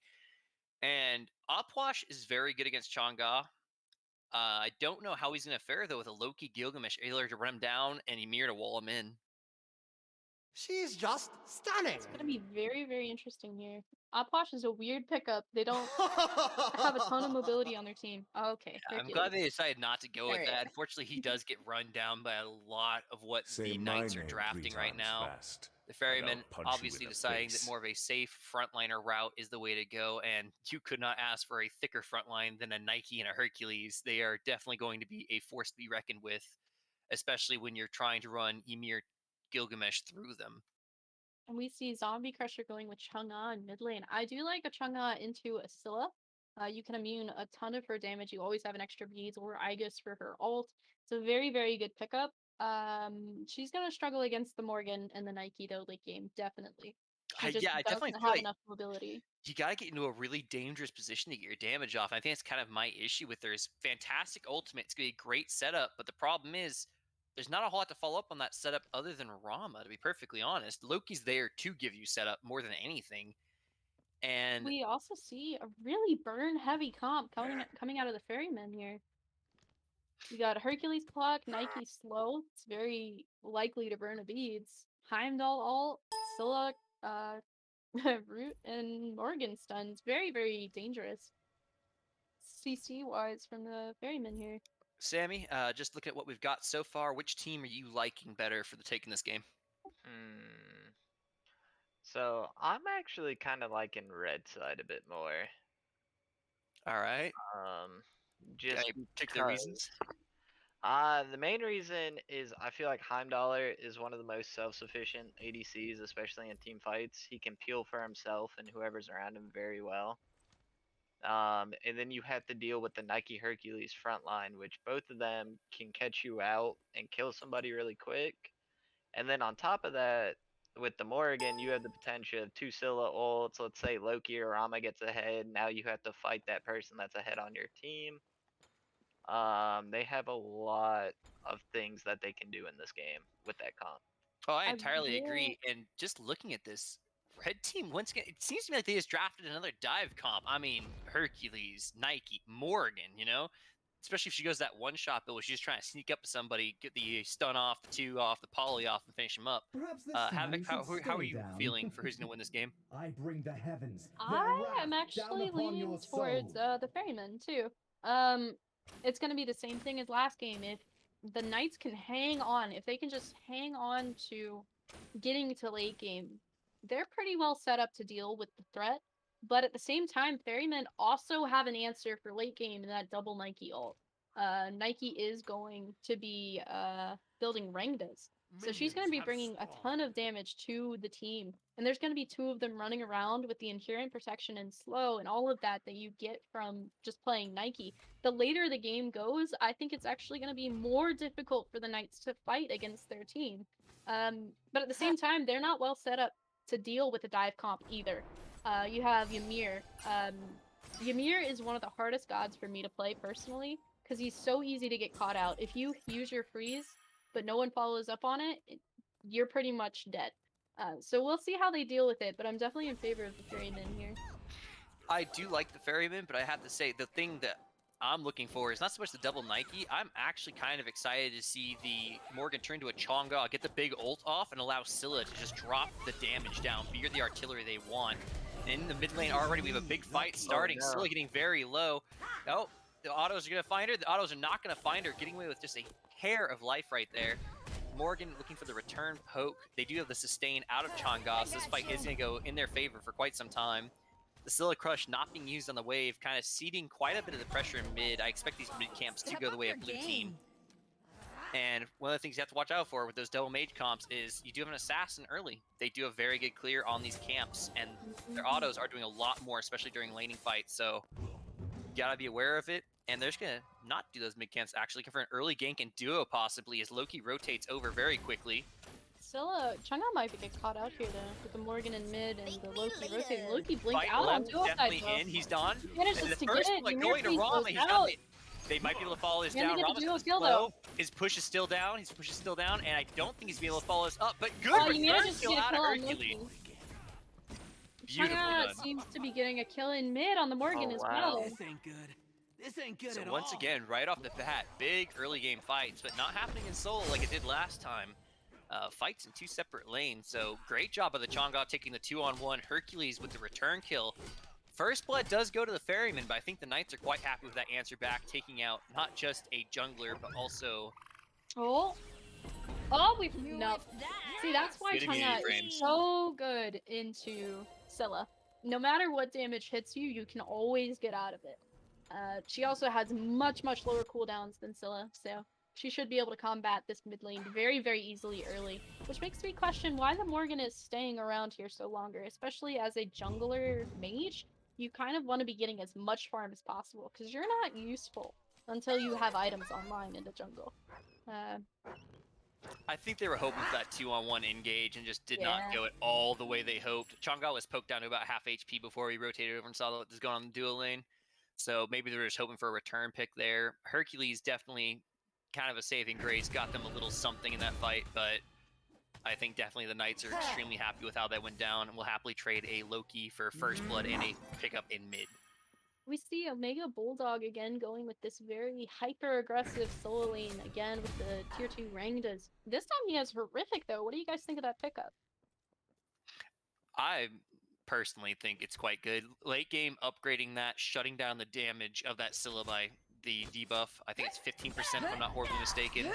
And Opwash is very good against Chang'e. I don't know how he's going to fare though with a Loki Gilgamesh Ailer to run him down and Ymir to wall him in. She's just stunning. It's going to be very, very interesting here. Opwash is a weird pickup. They don't have a ton of mobility on their team. Okay, I'm Hercules. glad they decided not to go with Alright. that. Unfortunately, he does get run down by a lot of what Say the my Knights are name drafting 3 right times now. fast, The and I'll Ferrymen punch you obviously in the deciding that face. more of a safe frontliner route is the way to go, and you could not ask for a thicker front line than a Nike and a Hercules. They are definitely going to be a force to be reckoned with, especially when you're trying to run Ymir Gilgamesh through them. And we see Zombie Crusher going with Chang'e in mid lane. I do like a Chang'e into a Scylla. You can immune a ton of her damage. You always have an extra beads or Aegis for her ult. It's a very, very good pickup. She's gonna struggle against the Morgan and the Nike though late game, definitely. She just Yeah, I definitely doesn't feel have like enough mobility. you got to get into a really dangerous position to get your damage off. And I think that's kind of my issue with her is fantastic ultimate. It's going to be a great setup, but the problem is there's not a whole lot to follow up on that setup other than Rama, to be perfectly honest. Loki's there to give you setup more than anything. And We also see a really burn heavy comp coming out of the Ferrymen here. You got Hercules Clock, Nike Slow. It's very likely to burn a beads. Heimdall ult, Scylla, Root, and Morgan stuns. Very, very dangerous. CC wise from the Ferryman here. Sammy, just looking at what we've got so far, which team are you liking better for the take in this game? So I'm actually kind of liking red side a bit more. All right. Just Any particular reasons? The main reason is I feel like Heimdall is one of the most self-sufficient ADCs, especially in team fights. He can peel for himself and whoever's around him very well. And then you have to deal with the Nike Hercules front line, which both of them can catch you out and kill somebody really quick. And then on top of that, with the Morrigan, you have the potential of 2 Scylla ults. Let's say Loki or Rama gets ahead. Now you have to fight that person that's ahead on your team. They have a lot of things that they can do in this game with that comp. Oh, I I entirely will. agree. And just looking at this, red team, once again, it seems to me like they just drafted another dive comp. I mean, Hercules, Nike, Morgan, you know? Especially if she goes that one-shot build where she's just trying to sneak up to somebody, get the stun off, the 2 off, the poly off, and finish him up. Perhaps this Havoc, time how are you feeling for who's going to win this game? I bring the heavens. I am actually leaning towards the Ferryman too. It's gonna be the same thing as last game. If the Knights can hang on, if they can just hang on to getting to late game, they're pretty well set up to deal with the threat. But at the same time, Ferrymen also have an answer for late game in that double Nike ult. Nike is going to be building Rangdas. So she's going to be bringing a ton of damage to the team. And there's going to be 2 of them running around with the inherent protection and slow and all of that that you get from just playing Nike. The later the game goes, I think it's actually going to be more difficult for the Knights to fight against their team. But at the same time, they're not well set up to deal with a dive comp either. You have Ymir. Ymir is one of the hardest gods for me to play personally because he's so easy to get caught out. If you use your freeze, but no one follows up on it, you're pretty much dead. So we'll see how they deal with it, but I'm definitely in favor of the Ferryman here. I do like the Ferryman, but I have to say the thing that I'm looking for is not so much the double Nike. I'm actually kind of excited to see the Morgan turn to a Chonga, get the big ult off, and allow Scylla to just drop the damage down. Be the artillery they want. And in the mid lane already, we have a big fight starting. Oh, no. Scylla getting very low. Oh, the autos are going to find her. The autos are not going to find her, getting away with just a hair of life right there. Morgan looking for the return poke. They do have the sustain out of Chonga, so this fight is going to go in their favor for quite some time. The Scylla Crush not being used on the wave, kind of ceding quite a bit of the pressure in mid. I expect these mid camps to go the way of blue team. And one of the things you have to watch out for with those double mage comps is you do have an assassin early. They do have very good clear on these camps, and their autos are doing a lot more, especially during laning fights. So you gotta be aware of it. And they're just gonna not do those mid camps, actually for an early gank and duo possibly, as Loki rotates over very quickly. Scylla, Chang'e might get caught out here though, with the Morgan in mid and the Loki rotating. Loki blinked Fight out on level duo side definitely though. in. He's done. Manages And the to first get it. one Ymir going to Priest Rama. goes He's out. done. They might be able to follow this Gonna down. get a Rama's duo gonna kill, slow. though. His push is still down. His push is still down, and I don't think he's gonna be able to follow this up. But good Oh, return Ymir just kill get a out of kill on Hercules. Loki. Beautiful Chang'e done. seems to be getting a kill in mid on the Morgan Oh, as wow. well. This ain't good. This ain't good So at once all. again, right off the bat, big early game fights, but not happening in solo like it did last time. Fights in two separate lanes. So great job of the Chang'e taking the 2-on-1. Hercules with the return kill. First blood does go to the Ferrymen, but I think the Knights are quite happy with that answer back, taking out not just a jungler, but also... Oh. Oh, we no. See, that's why Good immunity Chang'e frames. is so good into Scylla. No matter what damage hits you, you can always get out of it. She also has much lower cooldowns than Scylla, so she should be able to combat this mid lane very, very easily early. Which makes me question why the Morgan is staying around here so longer, especially as a jungler mage. You kind of want to be getting as much farm as possible, because you're not useful until you have items online in the jungle. I think they were hoping for that 2-on-1 engage and just did not Yeah. go it all the way they hoped. Chang'e was poked down to about half HP before he rotated over and saw what was going on in the duo lane. So maybe they were just hoping for a return pick there. Hercules definitely kind of a saving grace, got them a little something in that fight, but I think definitely the Knights are extremely happy with how that went down and will happily trade a Loki for first blood and a pickup in mid. We see Omega Bulldog again going with this very hyper-aggressive solo lane again with the tier 2 Rangdas. This time he has Horrific though. What do you guys think of that pickup? I personally think it's quite good. Late game, upgrading that, shutting down the damage of that Scylla by the debuff. I think it's 15% if I'm not horribly mistaken.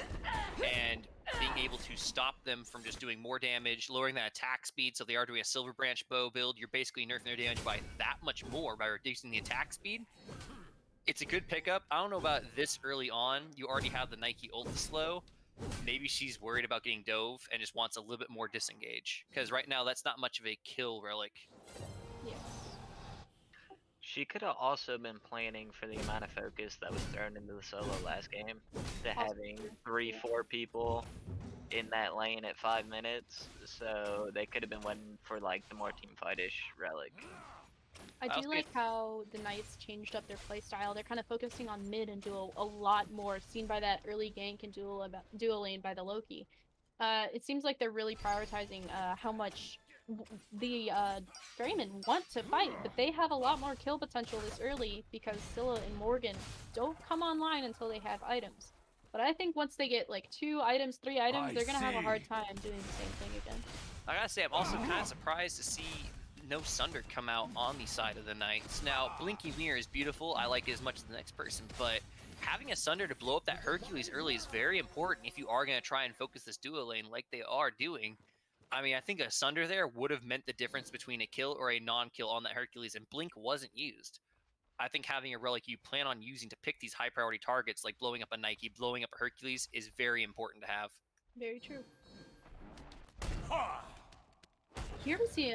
And being able to stop them from just doing more damage, lowering that attack speed. So if they are doing a Silver Branch bow build, you're basically nerfing their damage by that much more by reducing the attack speed. It's a good pickup. I don't know about this early on. You already have the Nike ult slow. Maybe she's worried about getting dove and just wants a little bit more disengage. Because right now, that's not much of a kill relic. Yes. She could have also been planning for the amount of focus that was thrown into the solo last game, to having 3-4 people in that lane at 5 minutes, so they could have been waiting for like the more team fight-ish relic. I That do was like how the Knights changed up their playstyle. They're kind of focusing on mid and duo a lot more, seen by that early gank and duo lane by the Loki. It seems like they're really prioritizing how much the Ferrymen want to fight, but they have a lot more kill potential this early because Scylla and Morgan don't come online until they have items. But I think once they get like 2 items, 3 items, they're gonna have a hard time doing the same thing again. I gotta say, I'm also kind of surprised to see no Sunder come out on the side of the Knights. Now, Blinky Mirror is beautiful. I like it as much as the next person, but having a Sunder to blow up that Hercules early is very important if you are going to try and focus this duo lane like they are doing. I mean, I think a Sunder there would have meant the difference between a kill or a non-kill on that Hercules, and Blink wasn't used. I think having a relic you plan on using to pick these high-priority targets, like blowing up a Nike, blowing up a Hercules, is very important to have. Very true. Here we see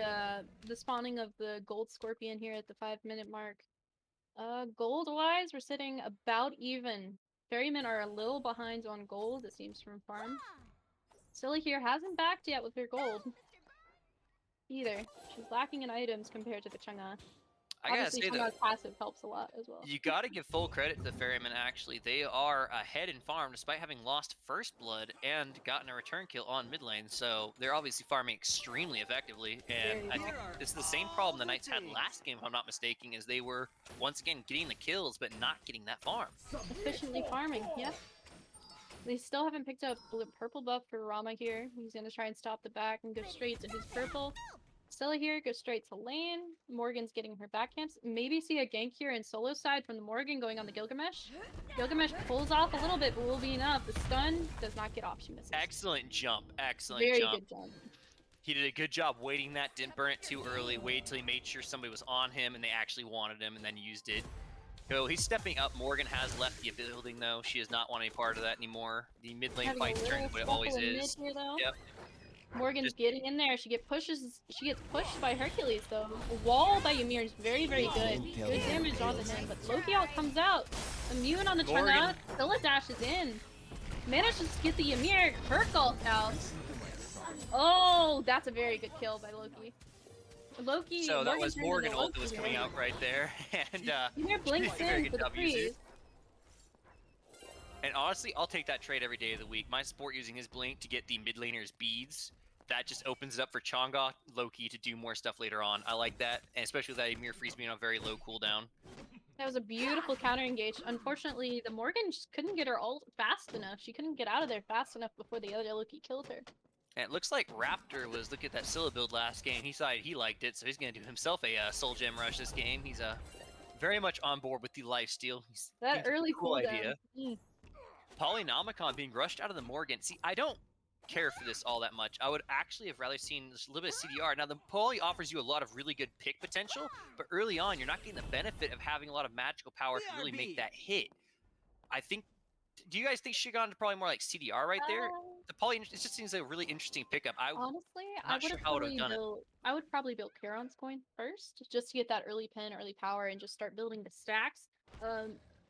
the spawning of the gold scorpion here at the 5-minute mark. Gold-wise, we're sitting about even. Ferrymen are a little behind on gold, it seems from farm. Silly here hasn't backed yet with her gold. Either. She's lacking in items compared to the Chang'e. I gotta Obviously, say though, Shanghai's passive helps a lot as well. you gotta give full credit to the Ferrymen, actually. They are ahead in farm despite having lost first blood and gotten a return kill on mid lane, so they're obviously farming extremely effectively, and Very I think this is the same problem the Knights had last game, if I'm not mistaken, is they were, once again, getting the kills, but not getting that farm. Efficiently farming, yeah. They still haven't picked up purple buff for Rama here. He's gonna try and stop the back and go straight to his purple. Stella here goes straight to lane. Morgan's getting her back camps. Maybe see a gank here in solo side from the Morgan going on the Gilgamesh. Gilgamesh pulls off a little bit, but will be enough. The stun does not get off. She misses. Excellent jump, excellent Very jump. good jump. He did a good job waiting that, didn't burn it too early, waited till he made sure somebody was on him and they actually wanted him and then used it. So he's stepping up. Morgan has left the building though. She does not want any part of that anymore. The mid lane Having a fight's turning what it little always scuffle in is. mid here, though. Yep. Morgan's getting in there. She gets pushed by Hercules though. A wall by Ymir is very, very good. Good damage onto him, but Loki out comes out. Immune on the Trina. Scylla dashes in. Manages to get the Ymir Herc ult out. Oh, that's a very good kill by Loki. Loki. So that was turned into Morgan ult that Loki was here. coming out right there, and Ymir blinks she did a very in good for the job using freeze. it. And honestly, I'll take that trade every day of the week. My support using his blink to get the mid laner's beads. That just opens it up for Chang'e, Loki to do more stuff later on. I like that, and especially with that Ymir freeze being on a very low cooldown. That was a beautiful counter engage. Unfortunately, the Morgan just couldn't get her ult fast enough. She couldn't get out of there fast enough before the other Loki killed her. And it looks like Raptor was looking at that Scylla build last game. He decided he liked it, so he's going to do himself a Soul Gem rush this game. He's very much on board with the lifesteal. That early cool cooldown. idea. Polynomicon being rushed out of the Morgan. See, I don't care for this all that much. I would actually have rather seen just a little bit of CDR. Now, the Poly offers you a lot of really good pick potential, but early on, you're not getting the benefit of having a lot of magical power to really make that hit. I think. Do you guys think she should have gone to probably more like CDR right there? The Poly, it just seems like a really interesting pickup. Honestly, I'm not sure how I would have done it. I would probably build Charon's coin first, just to get that early pin, early power, and just start building the stacks.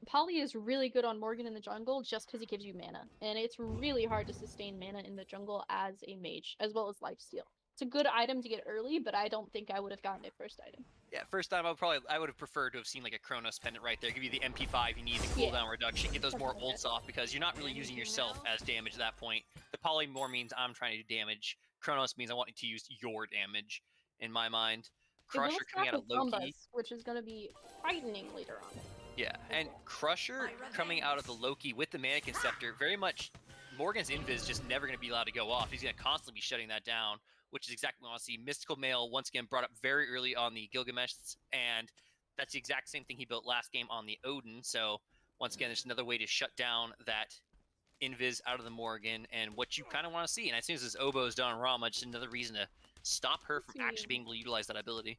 Poly is really good on Morgan in the jungle just because he gives you mana, and it's really hard to sustain mana in the jungle as a mage, as well as lifesteal. It's a good item to get early, but I don't think I would have gotten it first item. Yeah, first time I would have preferred to have seen like a Chronos pendant right there, give you the MP5 you need, the cooldown reduction, get those more ults off because you're not really using yourself as damage at that point. The Poly more means I'm trying to do damage. Chronos means I want you to use your damage in my mind. Crusher coming out of Loki, which is going to be frightening later on. Yeah, and Crusher coming out of the Loki with the Mannequin Scepter, very much Morgan's Invis just never going to be allowed to go off. He's going to constantly be shutting that down, which is exactly what I want to see. Mystical Mail, once again, brought up very early on the Gilgamesh, and that's the exact same thing he built last game on the Odin. So, once again, there's another way to shut down that Invis out of the Morgan, and what you kind of want to see. And as soon as this Oboe is done on Rama, just another reason to stop her from actually being able to utilize that ability.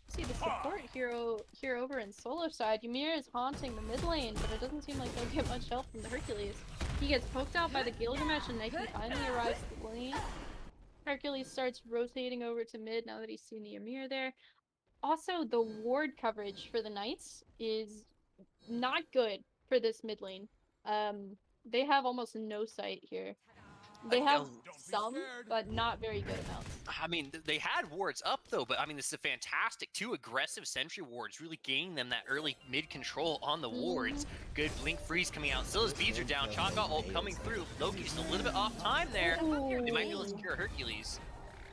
See the support hero here over in solo side. Ymir is haunting the mid lane, but it doesn't seem like he'll get much help from the Hercules. He gets poked out by the Gilgamesh, and Nike finally arrives to the lane. Hercules starts rotating over to mid now that he's seen the Ymir there. Also, the ward coverage for the Knights is not good for this mid lane. They have almost no sight here. They have some, but not very good amounts. I mean, they had wards up, though, but I mean, this is a fantastic. 2 aggressive sentry wards really gaining them that early mid control on the wards. Good blink freeze coming out. Scylla's beads are down. Chang'e ult coming through. Loki's a little bit off time there. They might be able to secure Hercules.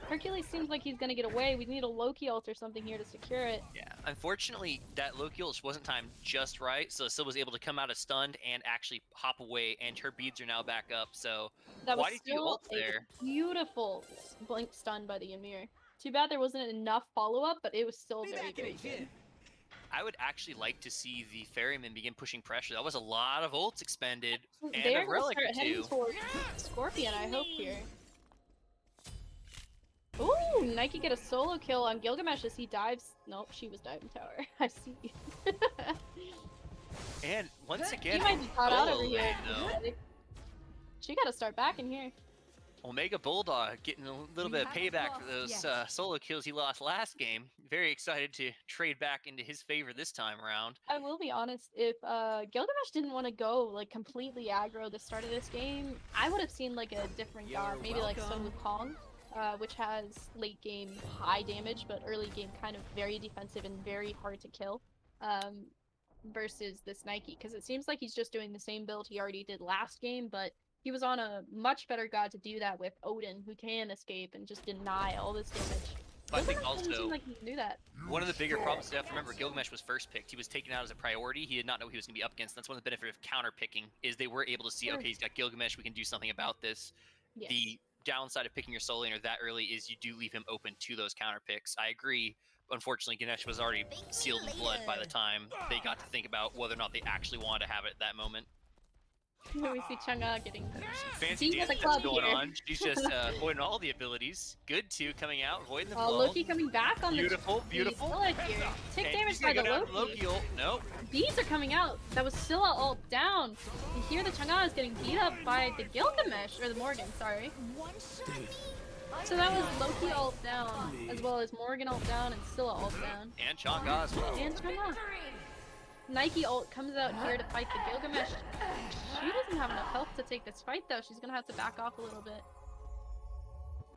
Hercules seems like he's gonna get away. We need a Loki ult or something here to secure it. Yeah, unfortunately, that Loki ult wasn't timed just right, so Syl was able to come out of stunned and actually hop away, and her beads are now back up, so that was quite a few ults there. Beautiful blink stun by the Ymir. Too bad there wasn't enough follow-up, but it was still very, very good. I would actually like to see the Ferrymen begin pushing pressure. That was a lot of ults expended, and They're a relic gonna start or two. heading towards Scorpion, I hope, here. Ooh, Nike get a solo kill on Gilgamesh as he dives. Nope, she was diving tower. I see. And once again, She might be caught out over Bulldog, here. though. She gotta start back in here. Omega Bulldog getting a little bit of payback for those solo kills he lost last game. Very excited to trade back into his favor this time around. I will be honest, if Gilgamesh didn't want to go like completely aggro the start of this game, I would have seen like a different god, maybe like Sun Wukong. which has late game high damage, but early game kind of very defensive and very hard to kill, versus this Nike, because it seems like he's just doing the same build he already did last game, but he was on a much better god to do that with Odin, who can escape and just deny all this damage. But I think Gilgamesh doesn't seem also like he can do that. one of the bigger problems you have to remember, Gilgamesh was first picked. He was taken out as a priority. He did not know he was going to be up against. That's one of the benefits of counter picking is they were able to see, Sure. okay, he's got Gilgamesh. We can do something about this. Yes. The downside of picking your soul laner that early is you do leave him open to those counter picks. I agree. Unfortunately, Ganesh was already sealed in blood by the time they got to think about whether or not they actually wanted to have it at that moment. We see Chang'e getting Fancy beat at the dance club going here. on. She's just avoiding all the abilities. Good too, coming out, avoiding the Oh, blow. Loki coming back on Beautiful, the beautiful. Scylla here. Tick And damage she's by gonna the go down to Loki. Ult. Nope. Bees are coming out. That was Scylla ult down. You hear the Chang'e is getting beat up by the Gilgamesh, or the Morgan, sorry. So that was Loki ult down, as well as Morgan ult down and Scylla ult down. And Chang'e as well. And Chang'e. Nike ult comes out here to fight the Gilgamesh. She doesn't have enough health to take this fight though. She's gonna have to back off a little bit.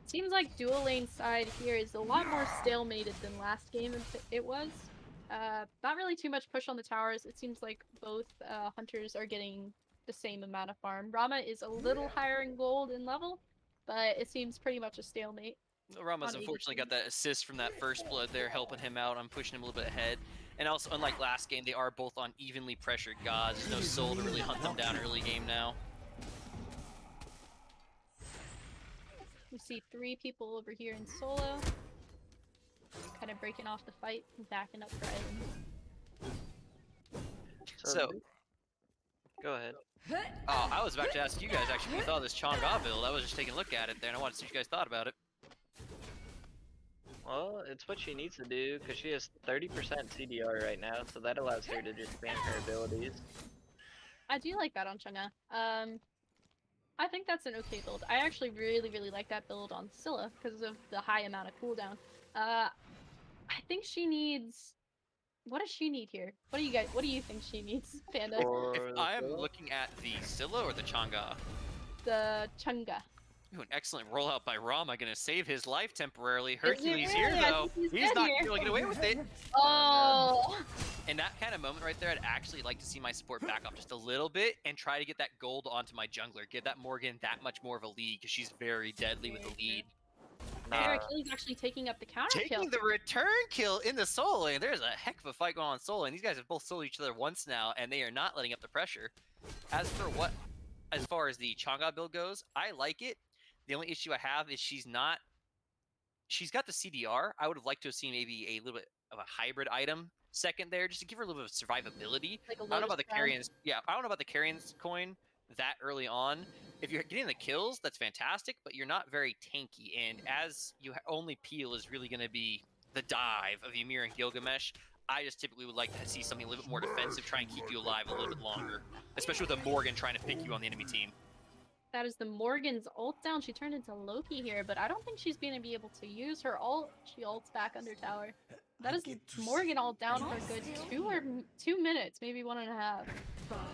Seems like dual lane side here is a lot more stalemated than last game it was. Not really too much push on the towers. It seems like both hunters are getting the same amount of farm. Rama is a little higher in gold and level, but it seems pretty much a stalemate. Rama's on unfortunately either got that assist from that first blood there, helping him out. I'm pushing him a little bit ahead. And also, unlike last game, they are both on evenly pressured gods. There's no soul to really hunt them down early game now. We see 3 people over here in solo. Kind of breaking off the fight and backing up for items. So, Go ahead. I was about to ask you guys actually what you thought of this Chang'e build. I was just taking a look at it there, and I wanted to see what you guys thought about it. Well, it's what she needs to do because she has 30% CDR right now, so that allows her to just spam her abilities. I do like that on Chang'e. I think that's an okay build. I actually really like that build on Scylla because of the high amount of cooldown. I think she needs... What does she need here? What do you think she needs, Panda? If I am looking at the Scylla or the Chang'e, The Chang'e. ooh, an excellent rollout by Rama, gonna save his life temporarily. Hercules really? here I though, think he's he's dead not here. gonna be able to get away with it. Oh! In that kind of moment right there, I'd actually like to see my support back off just a little bit and try to get that gold onto my jungler, give that Morgan that much more of a lead because she's very deadly with the lead. Achilles actually taking up the counter kill. Taking the return kill in the soul lane. There's a heck of a fight going on in soul lane. These guys have both sold each other once now, and they are not letting up the pressure. As far as the Chang'e build goes, I like it. The only issue I have is she's got the CDR. I would have liked to have seen maybe a little bit of a hybrid item second there, just to give her a little bit of survivability. Like a I don't know about the Lotus Crown. Carrions. Yeah, I don't know about the Carrions coin that early on. If you're getting the kills, that's fantastic, but you're not very tanky. And as you only peel is really going to be the dive of Ymir and Gilgamesh, I just typically would like to see something a little bit more defensive, try and keep you alive a little bit longer, especially with a Morgan trying to pick you on the enemy team. That is the Morgan's ult down. She turned into Loki here, but I don't think she's going to be able to use her ult. She ults back under tower. That is Morgan ult down for a good 2 minutes, maybe 1.5,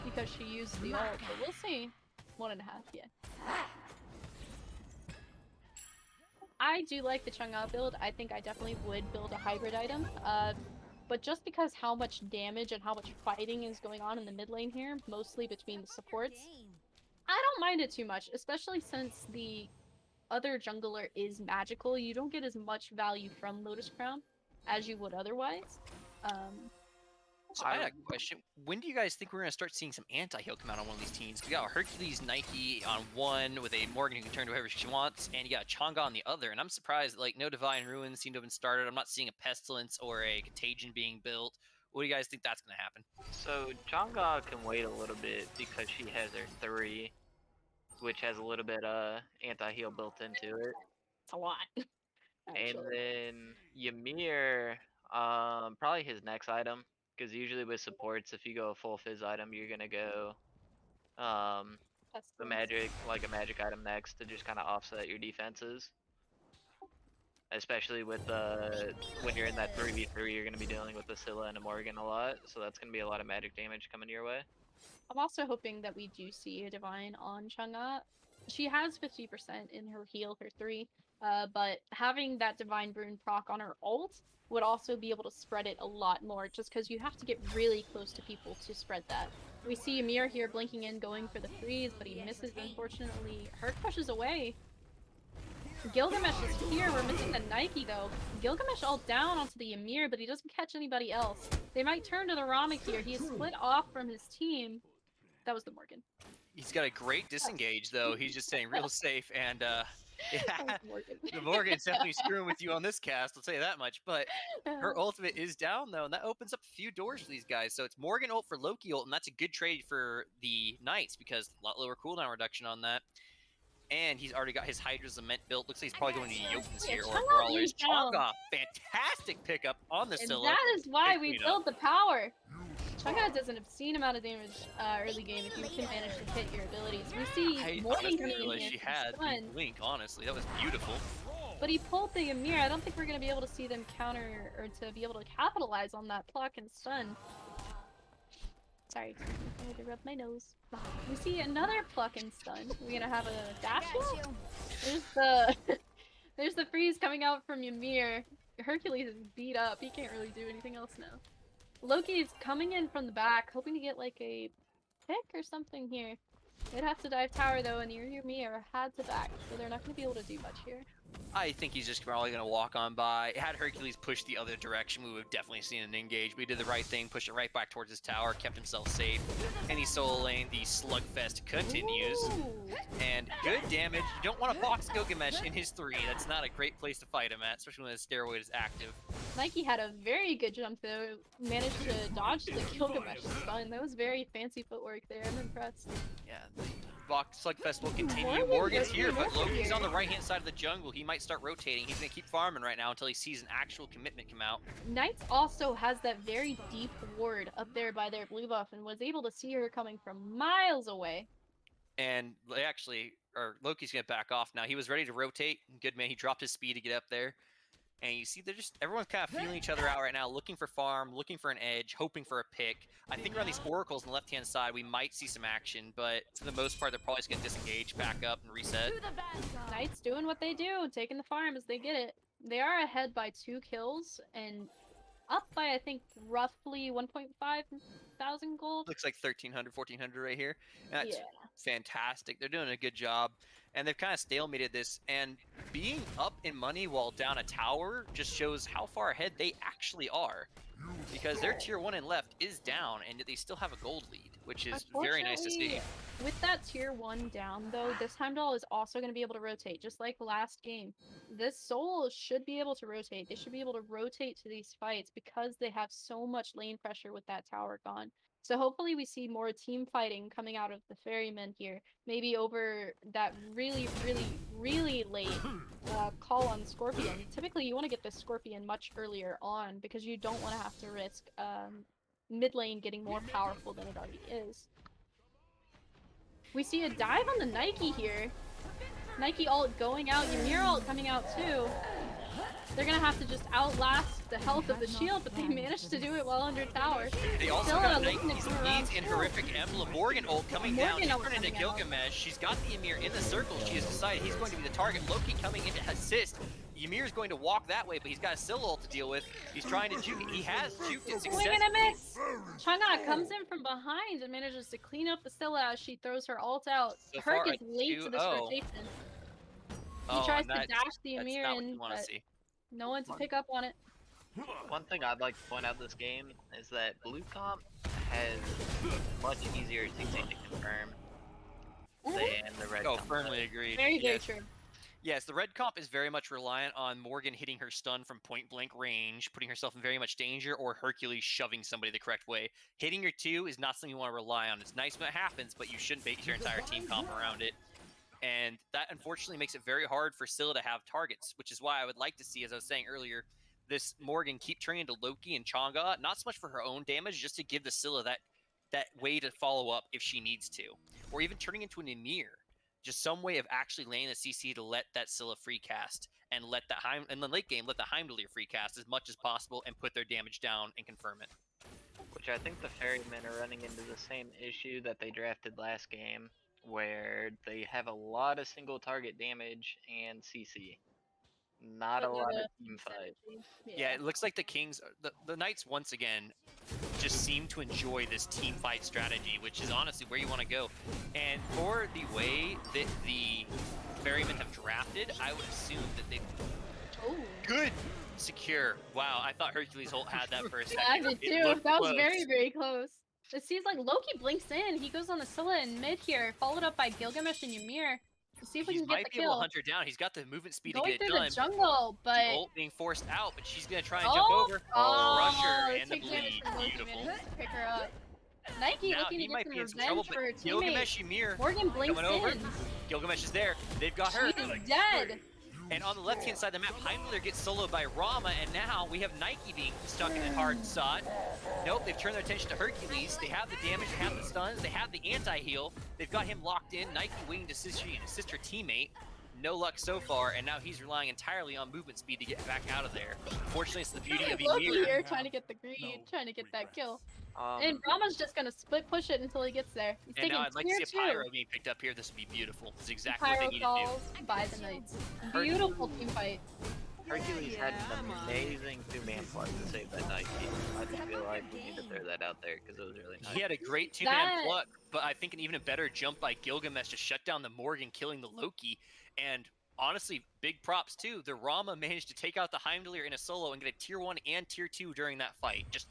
because she used the ult, but we'll see. 1.5, yeah. I do like the Chang'e build. I think I definitely would build a hybrid item. But just because how much damage and how much fighting is going on in the mid lane here, mostly between the supports, I don't mind it too much, especially since the other jungler is magical. You don't get as much value from Lotus Crown as you would otherwise. So I had a question. When do you guys think we're going to start seeing some anti-heal come out on one of these teams? We got Hercules Nike on one with a Morgan who can turn to whoever she wants, and you got Chang'e on the other. And I'm surprised, like, no Divine Ruins seem to have been started. I'm not seeing a Pestilence or a Contagion being built. What do you guys think that's going to happen? So Chang'e can wait a little bit because she has her 3, which has a little bit anti-heal built into it. It's a lot. And Actually. then Ymir, probably his next item. Because usually with supports, if you go a full fizz item, you're gonna go a magic item next to just kind of offset your defenses. Especially with when you're in that 3v3, you're gonna be dealing with the Scylla and a Morgan a lot, so that's gonna be a lot of magic damage coming your way. I'm also hoping that we do see a Divine on Chang'e. She has 50% in her heal, her 3. but having that Divine Rune proc on her ult would also be able to spread it a lot more, just because you have to get really close to people to spread that. We see Ymir here blinking in, going for the freeze, but he misses, unfortunately. Hurt pushes away. Gilgamesh is here. We're missing the Nike, though. Gilgamesh all down onto the Ymir, but he doesn't catch anybody else. They might turn to the Rama here. He is split off from his team. That was the Morgan. He's got a great disengage, though. He's just staying real safe, and yeah, That was the Morgan. the Morgan's definitely screwing with you on this cast, I'll tell you that much. But her ultimate is down, though, and that opens up a few doors for these guys. So it's Morgan ult for Loki ult, and that's a good trade for the Knights, because a lot lower cooldown reduction on that. And he's already got his Hydra's Lament built. Looks like he's probably going to Jotuns here, or Chang'e Brawlers. is down. Chang'e, fantastic pickup on the And Scylla. that is why Good we cleanup. build the power. Chang'e does an obscene amount of damage early game if you can manage to hit your abilities. We see I Morgan honestly coming in realized here she for had stun, the Blink, honestly. That was beautiful. but he pulled the Ymir. I don't think we're going to be able to see them counter or to be able to capitalize on that pluck and stun. Sorry, I had to rub my nose. We see another pluck and stun. We're going to have a dash ult? There's the there's the freeze coming out from Ymir. Hercules is beat up. He can't really do anything else now. Loki is coming in from the back, hoping to get like a pick or something here. They'd have to dive tower though, and Ymir had to back, so they're not going to be able to do much here. I think he's just probably going to walk on by. Had Hercules pushed the other direction, we would have definitely seen an engage. But he did the right thing, pushed it right back towards his tower, kept himself safe. And he solo lane. The slugfest continues. Ooh. And good damage. You don't want to box Gilgamesh in his 3. That's not a great place to fight him at, especially when his steroid is active. Nike had a very good jump though, managed to dodge the Gilgamesh stun. That was very fancy footwork there, I'm impressed. Yeah, the box slugfest will continue. Morgan Morgan's goes here, for but Loki's here. on the right-hand side of the jungle. He might start rotating. He's going to keep farming right now until he sees an actual commitment come out. Knights also has that very deep ward up there by their blue buff and was able to see her coming from miles away. And they actually, or Loki's going to back off now. He was ready to rotate. Good man, he dropped his speed to get up there. And you see, they're just, everyone's kind of feeling each other out right now, looking for farm, looking for an edge, hoping for a pick. I think around these oracles on the left-hand side, we might see some action, but for the most part, they're probably just going to disengage, back up, and reset. Knights doing what they do, taking the farm as they get it. They are ahead by 2 kills and up by, I think, roughly 1.5 thousand gold. Looks like 1,300, 1,400 right here. And that's Yeah. fantastic. They're doing a good job. And they've kind of stalemated this. And being up in money while down a tower just shows how far ahead they actually are. Because their tier 1 and left is down, and yet they still have a gold lead, which is very nice to see. Unfortunately, with that tier 1 down, though, this Heimdall is also going to be able to rotate, just like last game. This Soul should be able to rotate. They should be able to rotate to these fights because they have so much lane pressure with that tower gone. So hopefully we see more team fighting coming out of the Ferrymen here. Maybe over that really, really, really late call on Scorpion. Typically you want to get the Scorpion much earlier on because you don't want to have to risk mid lane getting more powerful than it already is. We see a dive on the Nike here. Nike ult going out, Ymir ult coming out too. They're gonna have to just outlast the health of the shield, but they managed to do it while under tower. They also Still got looking to Nike's come around needs and too. horrific emblem. Morgan ult coming down. Morgan She's ult turning into coming out. Gilgamesh. She's got the Ymir in the circle. She has decided he's going to be the target. Loki coming in to assist. Ymir's going to walk that way, but he's got a Scylla ult to deal with. He's trying to juke. He has juked it Swing successfully. and a miss! Chang'e comes in from behind and manages to clean up the Scylla as she throws her ult out. So Herc far, is a late to this 2-0. rotation. Oh, He tries and to that's dash the Ymir not what in, you want to but see. no one to pick up on it. One thing I'd like to point out this game is that blue comp has much easier CC to confirm than the red Oh, comp firmly does. agreed. Very, very Yes. true. Yes, the red comp is very much reliant on Morgan hitting her stun from point blank range, putting herself in very much danger, or Hercules shoving somebody the correct way. Hitting your 2 is not something you want to rely on. It's nice when it happens, but you shouldn't base your entire team comp around it. And that unfortunately makes it very hard for Scylla to have targets, which is why I would like to see, as I was saying earlier, this Morgan keep turning into Loki and Chang'e, not so much for her own damage, just to give the Scylla that way to follow up if she needs to. Or even turning into an Ymir. Just some way of actually laying the CC to let that Scylla free cast and let that in the late game, let the Heimdall free cast as much as possible and put their damage down and confirm it. Which I think the Ferrymen are running into the same issue that they drafted last game, where they have a lot of single target damage and CC. Not a but not lot of a team fight. synergy. Yeah, it looks like the Kings, the Knights once again just seem to enjoy this team fight strategy, which is honestly where you want to go. And for the way that the Ferrymen have drafted, I would assume that they Oh. good secure. Wow, I thought Hercules Holt had that for a second. Yeah, I did It too. looked That was close. very, very close. It seems like Loki blinks in. He goes on the Scylla in mid here, followed up by Gilgamesh and Ymir. Let's see if we He can get might the be able to kill. hunt her down. He's got the movement speed Going to get it through done. the jungle, The but ult being forced out, but she's gonna try and jump over. Crusher and the take damage bleed. from Loki, Beautiful. man. Pick her up. Nike Now looking he to get might some be in some trouble, revenge but for her teammate. Gilgamesh Ymir Morgan blinks coming over. in. Gilgamesh is there. They've got her. She's dead. And on the left-hand side of the map, Heimdallr gets soloed by Rama, and now we have Nike being stuck in a hard spot. Nope, they've turned their attention to Hercules. They have the damage, they have the stuns, they have the anti-heal. They've got him locked in. Nike waiting to assist her teammate. No luck so far, and now he's relying entirely on movement speed to get back out of there. Fortunately, it's the beauty of Loki Ymir. here trying to get the greed, trying to get that kill. Um, And Rama's just gonna split push it until he gets there. He's And taking now I'd like to tier see a Pyro 2. being picked up here. This would be beautiful. This is exactly what Pyro they need to do. calls by the Knights. Beautiful team fight. Hercules had an amazing two-man plus to save that Nike. I just feel like we need to throw that out there because it was really nice. He had a great two-man That- pluck, but I think an even better jump by Gilgamesh to shut down the Morgan, killing the Loki. And honestly, big props too. The Rama managed to take out the Heimdallr in a solo and get a tier 1 and tier 2 during that fight. Just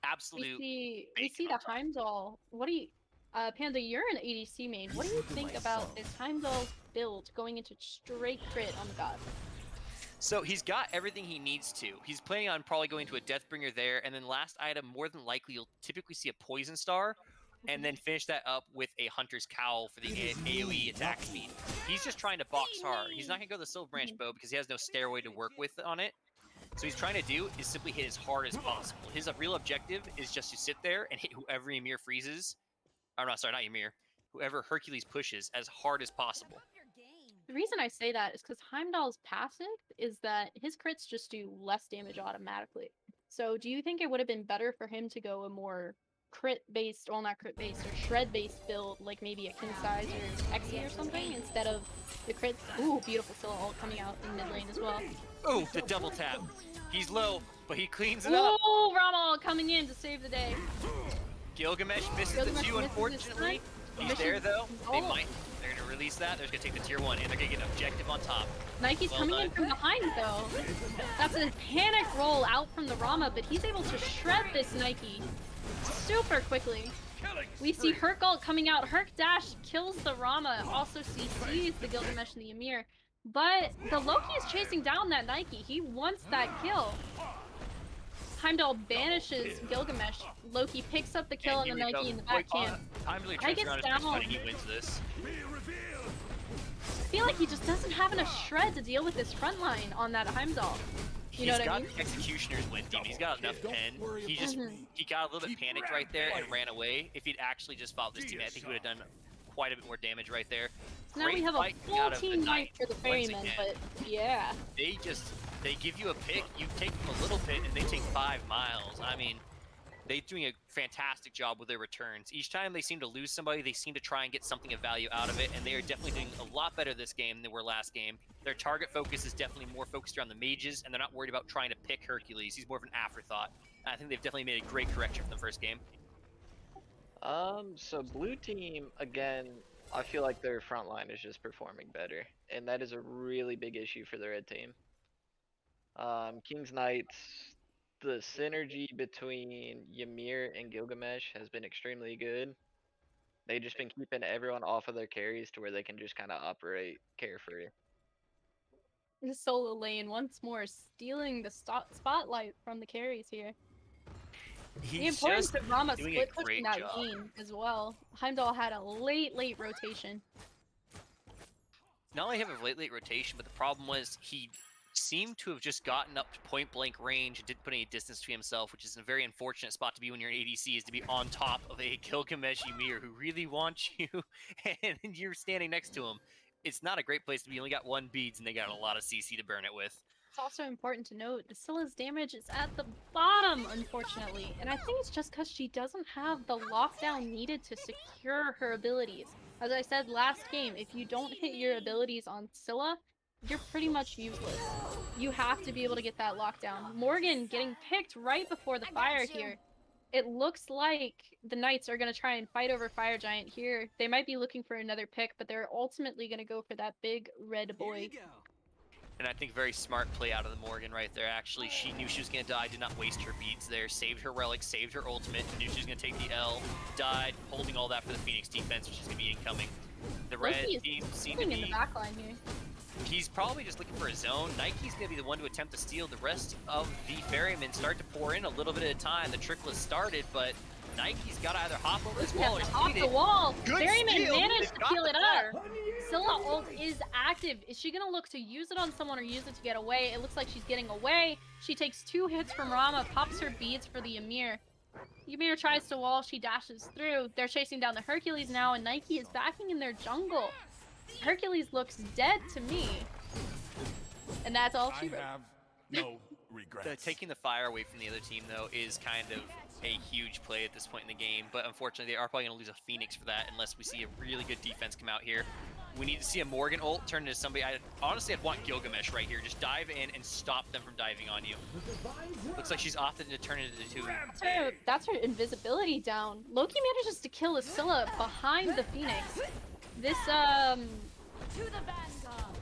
absolute. We bacon see on the top. Heimdall. What do you Panda, you're an ADC main. What do you think about this Heimdall build going into straight crit on the god? So he's got everything he needs to. He's planning on probably going to a Deathbringer there, and then last item, more than likely, you'll typically see a Poison Star, and then finish that up with a Hunter's Cowl for the AoE attack speed. He's just trying to box hard. He's not going to go the Silver Branch bow because he has no stairway to work with on it. So he's trying to do is simply hit as hard as possible. His real objective is just to sit there and hit whoever Ymir freezes. Or not, sorry, not Ymir. Whoever Hercules pushes as hard as possible. The reason I say that is because Heimdall's passive is that his crits just do less damage automatically. So do you think it would have been better for him to go a more crit-based, well not crit-based, or shred-based build, like maybe a King Size or Exy or something, instead of the crits? Ooh, beautiful Scylla ult coming out in mid lane as well. Oh, the double tap. He's low, but he cleans it up. Ooh, Rama coming in to save the day. Gilgamesh misses Gilgamesh the 2, misses his unfortunately. stun. He's there, though. They Oh. might. They're going to release that. They're going to take the tier 1, and they're going to get an objective on top. Nike's Well coming done. in from behind though. That's a panic roll out from the Rama, but he's able to shred this Nike super quickly. We see Herc ult coming out. Herc dash kills the Rama, also CCs the Gilgamesh and the Ymir. But the Loki is chasing down that Nike. He wants that kill. Heimdall banishes Gilgamesh. Loki picks up the kill on And the here we Nike go. in the back camp. Heimdallr I turns get around and down. starts fighting. He wins this. I feel like he just doesn't have enough shred to deal with this front line on that Heimdall. You know He's what I got mean? the Executioner's win team. He's got enough pen. He just he got a little bit panicked right there and ran away. If he'd actually just followed this teammate, I think he would have done quite a bit more damage right there. Now we Great have a fight full out of the team Knight fight for the once Ferrymen, again. but yeah. They give you a pick, you take them a little bit, and they take 5 miles. I mean, they're doing a fantastic job with their returns. Each time they seem to lose somebody, they seem to try and get something of value out of it, and they are definitely doing a lot better this game than they were last game. Their target focus is definitely more focused around the mages, and they're not worried about trying to pick Hercules. He's more of an afterthought. I think they've definitely made a great correction from the first game. So blue team, again, I feel like their front line is just performing better, and that is a really big issue for the red team. King's Knights, the synergy between Ymir and Gilgamesh has been extremely good. They've just been keeping everyone off of their carries to where they can just kind of operate carefree. The solo lane once more stealing the spotlight from the carries here. The He's importance just of Rama doing a split pushing great that job. game as well. Heimdall had a late rotation. Not only have a late rotation, but the problem was he seemed to have just gotten up to point blank range and didn't put any distance to himself, which is a very unfortunate spot to be when you're an ADC, is to be on top of a Gilgamesh Ymir who really wants you, and you're standing next to him. It's not a great place to be. You only got 1 beads, and they got a lot of CC to burn it with. It's also important to note Scylla's damage is at the bottom, unfortunately, and I think it's just because she doesn't have the lockdown needed to secure her abilities. As I said last game, if you don't hit your abilities on Scylla, you're pretty much useless. You have to be able to get that lockdown. Morgan getting picked right before the fire here. It looks like the Knights are going to try and fight over Fire Giant here. They might be looking for another pick, but they're ultimately going to go for that big red boy. And I think very smart play out of the Morgan right there. Actually, she knew she was going to die, did not waste her beads there, saved her relic, saved her ultimate, knew she was going to take the L, died, holding all that for the Phoenix defense, which is going to be incoming. The red Loki team is seem to in the be... backline here. He's probably just looking for a zone. Nike's going to be the one to attempt to steal. The rest of the Ferrymen start to pour in a little bit at a time. The trickle has started, but Nike's got to either hop over this wall or Hop steal the it. wall. Good Ferryman steal. managed They've to got peel the it fire. up. Scylla ult is active. Is she gonna look to use it on someone or use it to get away? It looks like she's getting away. She takes 2 hits from Rama, pops her beads for the Ymir. Ymir tries to wall, she dashes through. They're chasing down the Hercules now, and Nike is backing in their jungle. Hercules looks dead to me. And that's all she wrote. I have no regrets. Taking the fire away from the other team, though, is kind of a huge play at this point in the game, but unfortunately they are probably going to lose a Phoenix for that unless we see a really good defense come out here. We need to see a Morgan ult turn into somebody. Honestly, I'd want Gilgamesh right here. Just dive in and stop them from diving on you. Looks like she's opted to turn it into... That's her invisibility down. Loki manages to kill a Scylla behind the Phoenix. This,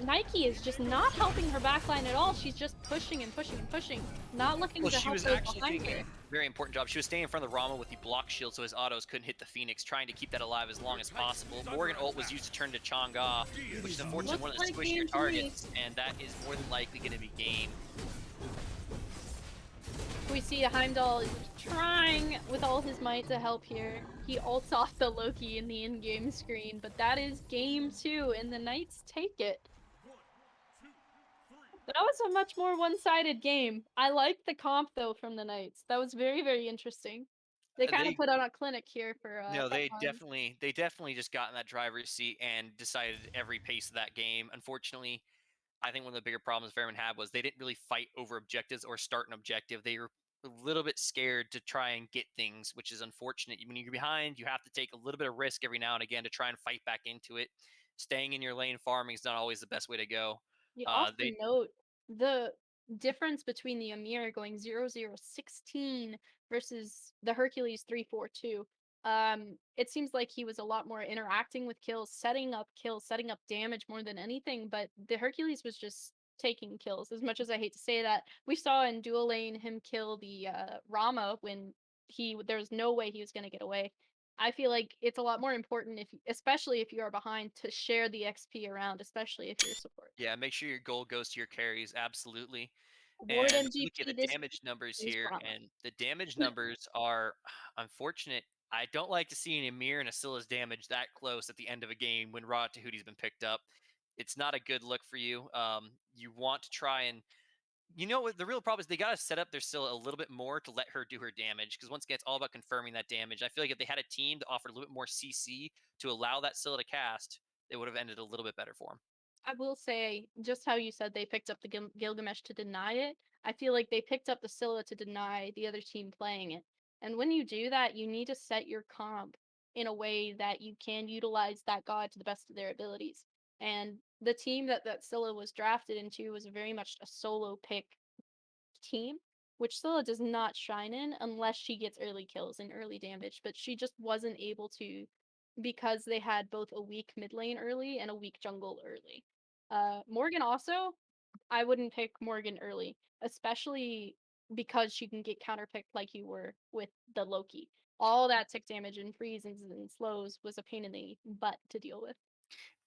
Nike is just not helping her backline at all. She's just pushing and pushing and pushing, not looking to help she was those actually behind doing her. a very important job. She was staying in front of the Rama with the block shield so his autos couldn't hit the Phoenix, trying to keep that alive as long as possible. Morgan ult was used to turn to Chang'e, which is unfortunately one of the Looks like squishier game to targets, and that is more than likely going to be game. We see Heimdall is trying with all his might to help here. He ults off the Loki in the in-game screen, but that is game 2, and the Knights take it. That was a much more one-sided game. I liked the comp, though, from the Knights. That was very, very interesting. They kind of put on a clinic here for No, they frontline. definitely just got in that driver's seat and decided every pace of that game. Unfortunately, I think one of the bigger problems Fairman had was they didn't really fight over objectives or start an objective. They were a little bit scared to try and get things, which is unfortunate. When you're behind, you have to take a little bit of risk every now and again to try and fight back into it. Staying in your lane farming is not always the best way to go. You also They note the difference between the Ymir going 0-0-16 versus the Hercules 3-4-2. It seems like he was a lot more interacting with kills, setting up damage more than anything, but the Hercules was just taking kills. As much as I hate to say that, we saw in dual lane him kill the Rama when there was no way he was going to get away. I feel like it's a lot more important, especially if you are behind, to share the XP around, especially if you're support. Yeah, make sure your goal goes to your carries, absolutely. Ward And we look at MGP the this damage numbers is here, Brahma. and the damage numbers are unfortunate. I don't like to see an Emir and a Scylla's damage that close at the end of a game when Raw Tahuti's been picked up. It's not a good look for you. You want to try and you know what the real problem is they got to set up their Scylla a little bit more to let her do her damage because once again it's all about confirming that damage. I feel like if they had a team that offered a little bit more CC to allow that Scylla to cast, it would have ended a little bit better for them. I will say, just how you said they picked up the Gilgamesh to deny it, I feel like they picked up the Scylla to deny the other team playing it. And when you do that, you need to set your comp in a way that you can utilize that god to the best of their abilities. And the team that Scylla was drafted into was very much a solo pick team, which Scylla does not shine in unless she gets early kills and early damage, but she just wasn't able to because they had both a weak mid lane early and a weak jungle early. Morgan also, I wouldn't pick Morgan early, especially because she can get counterpicked like you were with the Loki. All that tick damage and freezes and slows was a pain in the butt to deal with.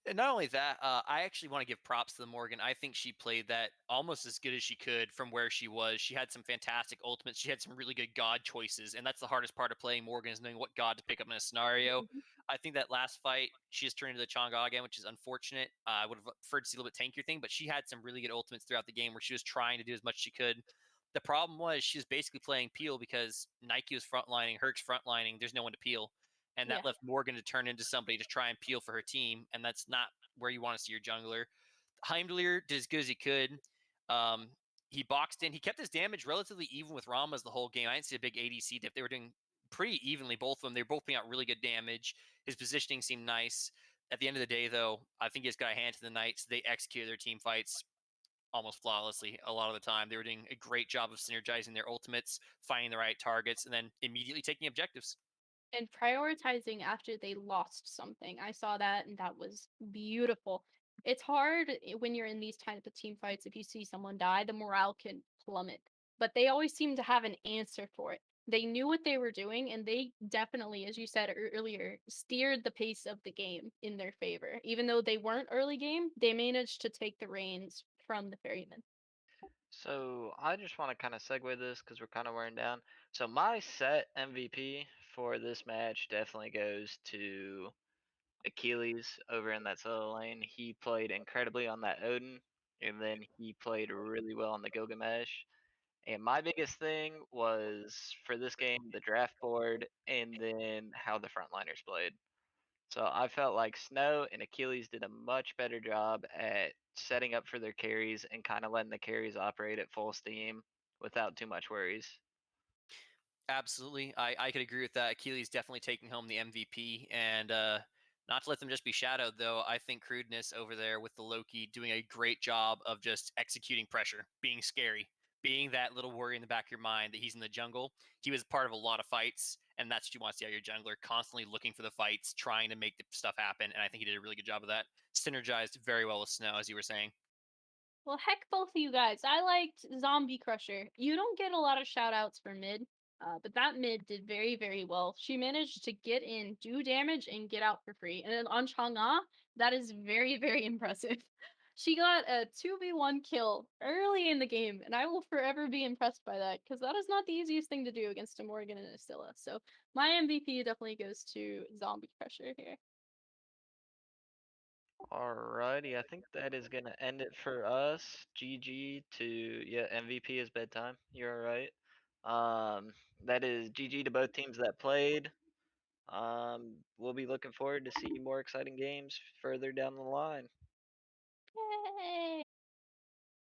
And not only that, I actually want to give props to the Morgan. I think she played that almost as good as she could from where she was. She had some fantastic ultimates. She had some really good god choices, and that's the hardest part of playing Morgan is knowing what god to pick up in a scenario. Mhm. I think that last fight, she just turned into the Chang'e again, which is unfortunate. I would have preferred to see a little bit tankier thing, but she had some really good ultimates throughout the game where she was trying to do as much as she could. The problem was she was basically playing peel because Nike was frontlining, Herc's frontlining. There's no one to peel and Yeah. that left Morgan to turn into somebody to try and peel for her team, and that's not where you want to see your jungler. Heimdall did as good as he could. Um, he boxed in. He kept his damage relatively even with Rama's the whole game. I didn't see a big ADC dip. They were doing pretty evenly, both of them. They were both putting out really good damage. His positioning seemed nice. At the end of the day, though, I think it's got a hand to the Knights. They executed their team fights almost flawlessly a lot of the time. They were doing a great job of synergizing their ultimates, finding the right targets, and then immediately taking objectives. And prioritizing after they lost something. I saw that and that was beautiful. It's hard when you're in these type of team fights if you see someone die, the morale can plummet. But they always seem to have an answer for it. They knew what they were doing and they definitely, as you said earlier, steered the pace of the game in their favor. Even though they weren't early game, they managed to take the reins from the Ferrymen. So I just want to kind of segue this because we're kind of wearing down. So my set MVP for this match definitely goes to Achilles over in that solo lane. He played incredibly on that Odin, and then he played really well on the Gilgamesh. And my biggest thing was for this game the draft board and then how the frontliners played. So I felt like Snow and Achilles did a much better job at setting up for their carries and kind of letting the carries operate at full steam without too much worries. Absolutely. I could agree with that. Achilles definitely taking home the MVP. And not to let them just be shadowed, though, I think Crudeness over there with the Loki doing a great job of just executing pressure, being scary, being that little worry in the back of your mind that he's in the jungle. He was part of a lot of fights, and that's what you want to see out of your jungler, constantly looking for the fights, trying to make the stuff happen. And I think he did a really good job of that. Synergized very well with Snow, as you were saying. Well, heck, both of you guys. I liked Zombie Crusher. You don't get a lot of shout outs for mid, but that mid did very, very well. She managed to get in, do damage, and get out for free. And then on Chang'e, that is very, very impressive. She got a 2v1 kill early in the game, and I will forever be impressed by that because that is not the easiest thing to do against a Morgan and a Scylla. So my MVP definitely goes to Zombie Crusher here. Alrighty, I think that is gonna end it for us. GG to yeah, MVP is bedtime. You're right. That is GG to both teams that played. We'll be looking forward to see more exciting games further down the line. Yay!